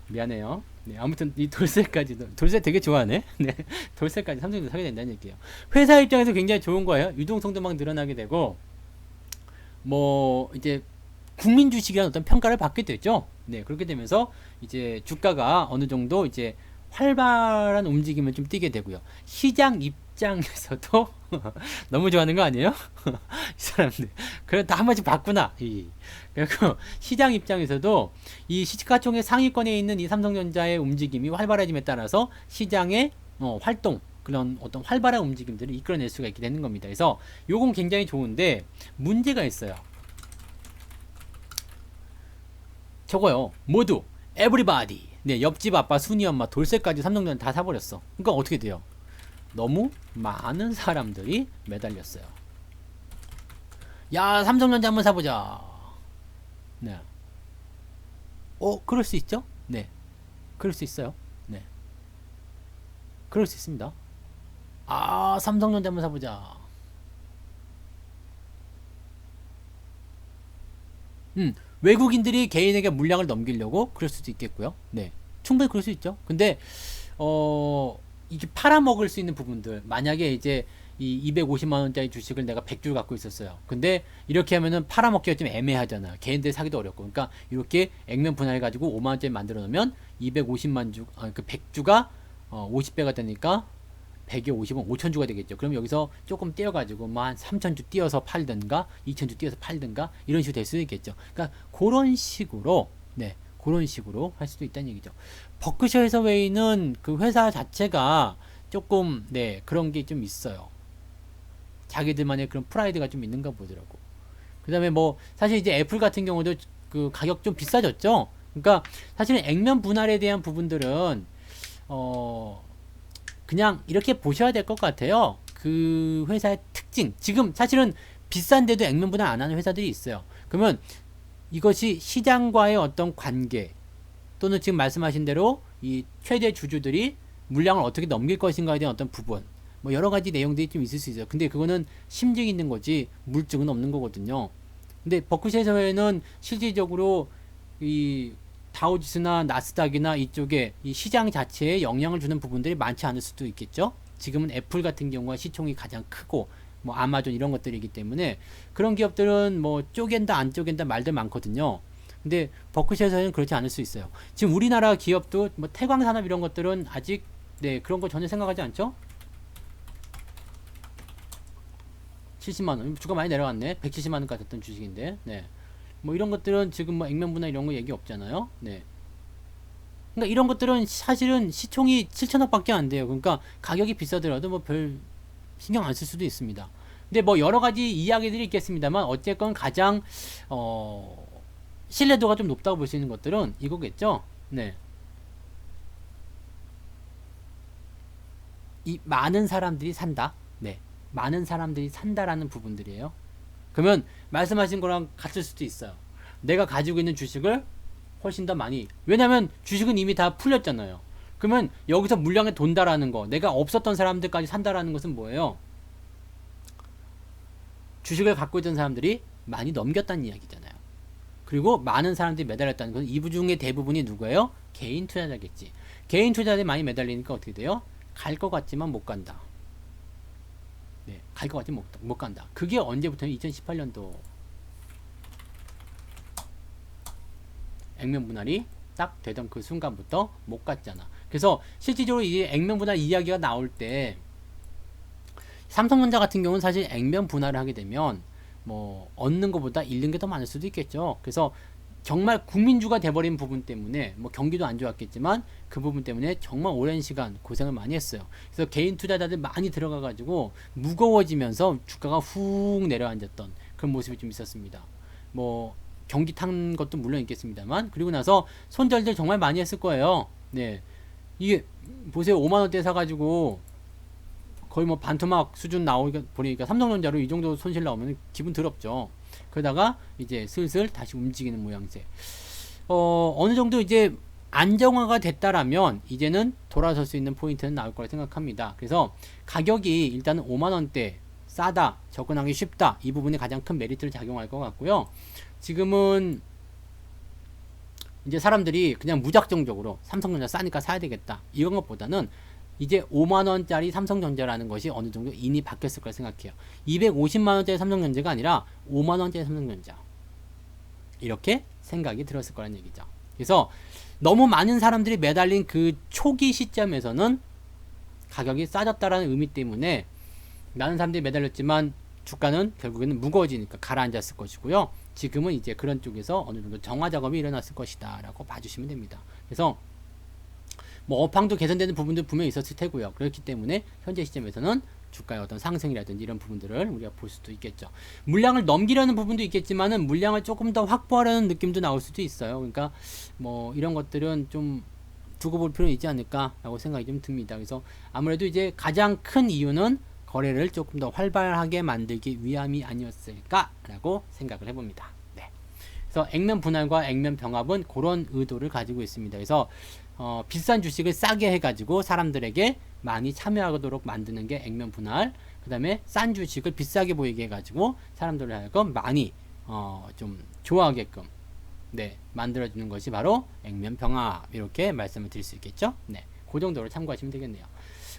미안해요. 네, 아무튼 이 돌쇠까지도 돌쇠 되게 좋아하네. 네, 돌쇠까지 삼성도 사게 된다는 얘기예요. 회사 입장에서 굉장히 좋은 거예요. 유동성도 막 늘어나게 되고 뭐 이제 국민 주식이라는 어떤 평가를 받게 되죠. 네, 그렇게 되면서 이제 주가가 어느 정도 이제 활발한 움직임을 좀 띠게 되고요. 시장 입장에서도 너무 좋아하는 거 아니에요? 이 사람들. 그래, 다 한 번씩 봤구나. 그리고 시장 입장에서도 이 시가총액 상위권에 있는 이 삼성전자의 움직임이 활발해짐에 따라서 시장의 활동, 그런 어떤 활발한 움직임들을 이끌어낼 수가 있게 되는 겁니다. 그래서 요건 굉장히 좋은데 문제가 있어요. 저거요. 모두 everybody. 네, 옆집 아빠, 순이 엄마, 돌쇠까지 삼성전자 다 사버렸어. 그러니까 어떻게 돼요? 너무 많은 사람들이 매달렸어요. 야, 삼성전자 한번 사보자. 네. 그럴 수 있죠? 네. 그럴 수 있어요. 네. 그럴 수 있습니다. 아, 삼성전자 한번 사보자. 외국인들이 개인에게 물량을 넘기려고 그럴 수도 있겠고요. 네. 충분히 그럴 수 있죠. 근데, 이게 팔아먹을 수 있는 부분들. 만약에 이제 이 250만원짜리 주식을 내가 100주 갖고 있었어요. 근데 이렇게 하면은 팔아먹기가 좀 애매하잖아. 개인들 사기도 어렵고. 그러니까 이렇게 액면 분할해가지고 5만원짜리 만들어 놓으면 250만 주, 그 100주가 50배가 되니까 100에 50은 5천주가 되겠죠. 그럼 여기서 조금 떼어가지고 뭐 한 3천주 띄어서 팔든가 2천주 띄어서 팔든가 이런 식으로 될 수도 있겠죠. 그러니까 그런 식으로 네, 그런 식으로 할 수도 있다는 얘기죠. 버크셔 해서웨이는 그 회사 자체가 조금 네, 그런 게 좀 있어요. 자기들만의 그런 프라이드가 좀 있는가 보더라고. 그 다음에 뭐 사실 이제 애플 같은 경우도 그 가격 좀 비싸졌죠. 그러니까 사실은 액면 분할에 대한 부분들은 그냥 이렇게 보셔야 될 것 같아요. 그 회사의 특징. 지금 사실은 비싼데도 액면 분할 안 하는 회사들이 있어요. 그러면 이것이 시장과의 어떤 관계 또는 지금 말씀하신 대로 이 최대 주주들이 물량을 어떻게 넘길 것인가에 대한 어떤 부분 뭐 여러 가지 내용들이 좀 있을 수 있어요. 근데 그거는 심증이 있는 거지 물증은 없는 거거든요. 근데 버크셔에서는 실질적으로 이 다우지수나 나스닥이나 이쪽에 이 시장 자체에 영향을 주는 부분들이 많지 않을 수도 있겠죠. 지금은 애플 같은 경우가 시총이 가장 크고 뭐 아마존 이런 것들이기 때문에 그런 기업들은 뭐 쪼갠다 안 쪼갠다 말들 많거든요. 근데 버크셔에서는 그렇지 않을 수 있어요. 지금 우리나라 기업도 뭐 태광산업 이런 것들은 아직 네 그런 거 전혀 생각하지 않죠. 70만원 주가 많이 내려갔네. 170만원까지 됐던 주식인데 네. 뭐 이런 것들은 지금 뭐 액면분할 이런 거 얘기 없잖아요. 네. 그러니까 이런 것들은 사실은 시총이 7천억밖에 안 돼요. 그러니까 가격이 비싸더라도 뭐 별 신경 안 쓸 수도 있습니다. 근데 뭐 여러 가지 이야기들이 있겠습니다만 어쨌건 가장 신뢰도가 좀 높다고 볼 수 있는 것들은 이거겠죠. 네. 이 많은 사람들이 산다. 네. 많은 사람들이 산다라는 부분들이에요. 그러면 말씀하신 거랑 같을 수도 있어요. 내가 가지고 있는 주식을 훨씬 더 많이. 왜냐면 주식은 이미 다 풀렸잖아요. 그러면 여기서 물량에 돈다라는 거, 내가 없었던 사람들까지 산다라는 것은 뭐예요? 주식을 갖고 있던 사람들이 많이 넘겼다는 이야기잖아요. 그리고 많은 사람들이 매달렸다는 것은 이 중에 대부분이 누구예요? 개인 투자자겠지. 개인 투자자들이 많이 매달리니까 어떻게 돼요? 갈 것 같지만 못 간다. 네, 갈 것 같지만 못 간다. 그게 언제부터는 2018년도 액면 분할이 딱 되던 그 순간부터 못 갔잖아. 그래서 실질적으로 이 액면 분할 이야기가 나올 때 삼성전자 같은 경우는 사실 액면 분할을 하게 되면 뭐 얻는 것보다 잃는 게 더 많을 수도 있겠죠. 그래서 정말 국민주가 돼버린 부분 때문에 뭐 경기도 안 좋았겠지만 그 부분 때문에 정말 오랜 시간 고생을 많이 했어요. 그래서 개인 투자자들 많이 들어가 가지고 무거워지면서 주가가 훅 내려앉았던 그런 모습이 좀 있었습니다. 뭐 경기 탄 것도 물론 있겠습니다만, 그리고 나서 손절들 정말 많이 했을 거예요. 네, 이게 보세요. 5만 원대 사가지고 거의 뭐 반토막 수준 나오니까 보니까 삼성전자로 이 정도 손실 나오면 기분 더럽죠. 그러다가 이제 슬슬 다시 움직이는 모양새. 어느 정도 이제 안정화가 됐다라면 이제는 돌아설 수 있는 포인트는 나올 거라 생각합니다. 그래서 가격이 일단은 5만 원대 싸다, 접근하기 쉽다, 이 부분이 가장 큰 메리트를 작용할 것 같고요. 지금은 이제 사람들이 그냥 무작정적으로 삼성전자 싸니까 사야 되겠다, 이런 것보다는 이제 5만원짜리 삼성전자라는 것이 어느 정도 인이 바뀌었을 거라 생각해요. 250만원짜리 삼성전자가 아니라 5만원짜리 삼성전자, 이렇게 생각이 들었을 거란 얘기죠. 그래서 너무 많은 사람들이 매달린 그 초기 시점에서는 가격이 싸졌다라는 의미 때문에 많은 사람들이 매달렸지만 주가는 결국에는 무거워지니까 가라앉았을 것이고요. 지금은 이제 그런 쪽에서 어느 정도 정화 작업이 일어났을 것이다 라고 봐주시면 됩니다. 그래서 뭐 업황도 개선되는 부분도 분명히 있었을 테고요. 그렇기 때문에 현재 시점에서는 주가의 어떤 상승이라든지 이런 부분들을 우리가 볼 수도 있겠죠. 물량을 넘기려는 부분도 있겠지만은 물량을 조금 더 확보하려는 느낌도 나올 수도 있어요. 그러니까 뭐 이런 것들은 좀 두고 볼 필요는 있지 않을까라고 생각이 좀 듭니다. 그래서 아무래도 이제 가장 큰 이유는 거래를 조금 더 활발하게 만들기 위함이 아니었을까라고 생각을 해봅니다. 네. 그래서 액면 분할과 액면 병합은 그런 의도를 가지고 있습니다. 그래서 비싼 주식을 싸게 해가지고 사람들에게 많이 참여하도록 만드는 게 액면 분할, 그 다음에 싼 주식을 비싸게 보이게 해가지고 사람들을 하여금 많이 좀 좋아하게끔 네, 만들어주는 것이 바로 액면 병합, 이렇게 말씀을 드릴 수 있겠죠. 네, 그 정도로 참고하시면 되겠네요.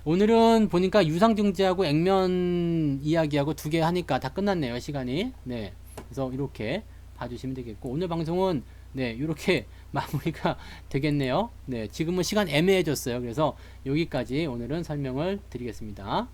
오늘은 보니까 유상증자하고 액면 이야기하고 두 개 하니까 다 끝났네요, 시간이. 네, 그래서 이렇게 봐주시면 되겠고, 오늘 방송은 네, 이렇게 마무리가 되겠네요. 네, 지금은 시간 애매해졌어요. 그래서 여기까지 오늘은 설명을 드리겠습니다.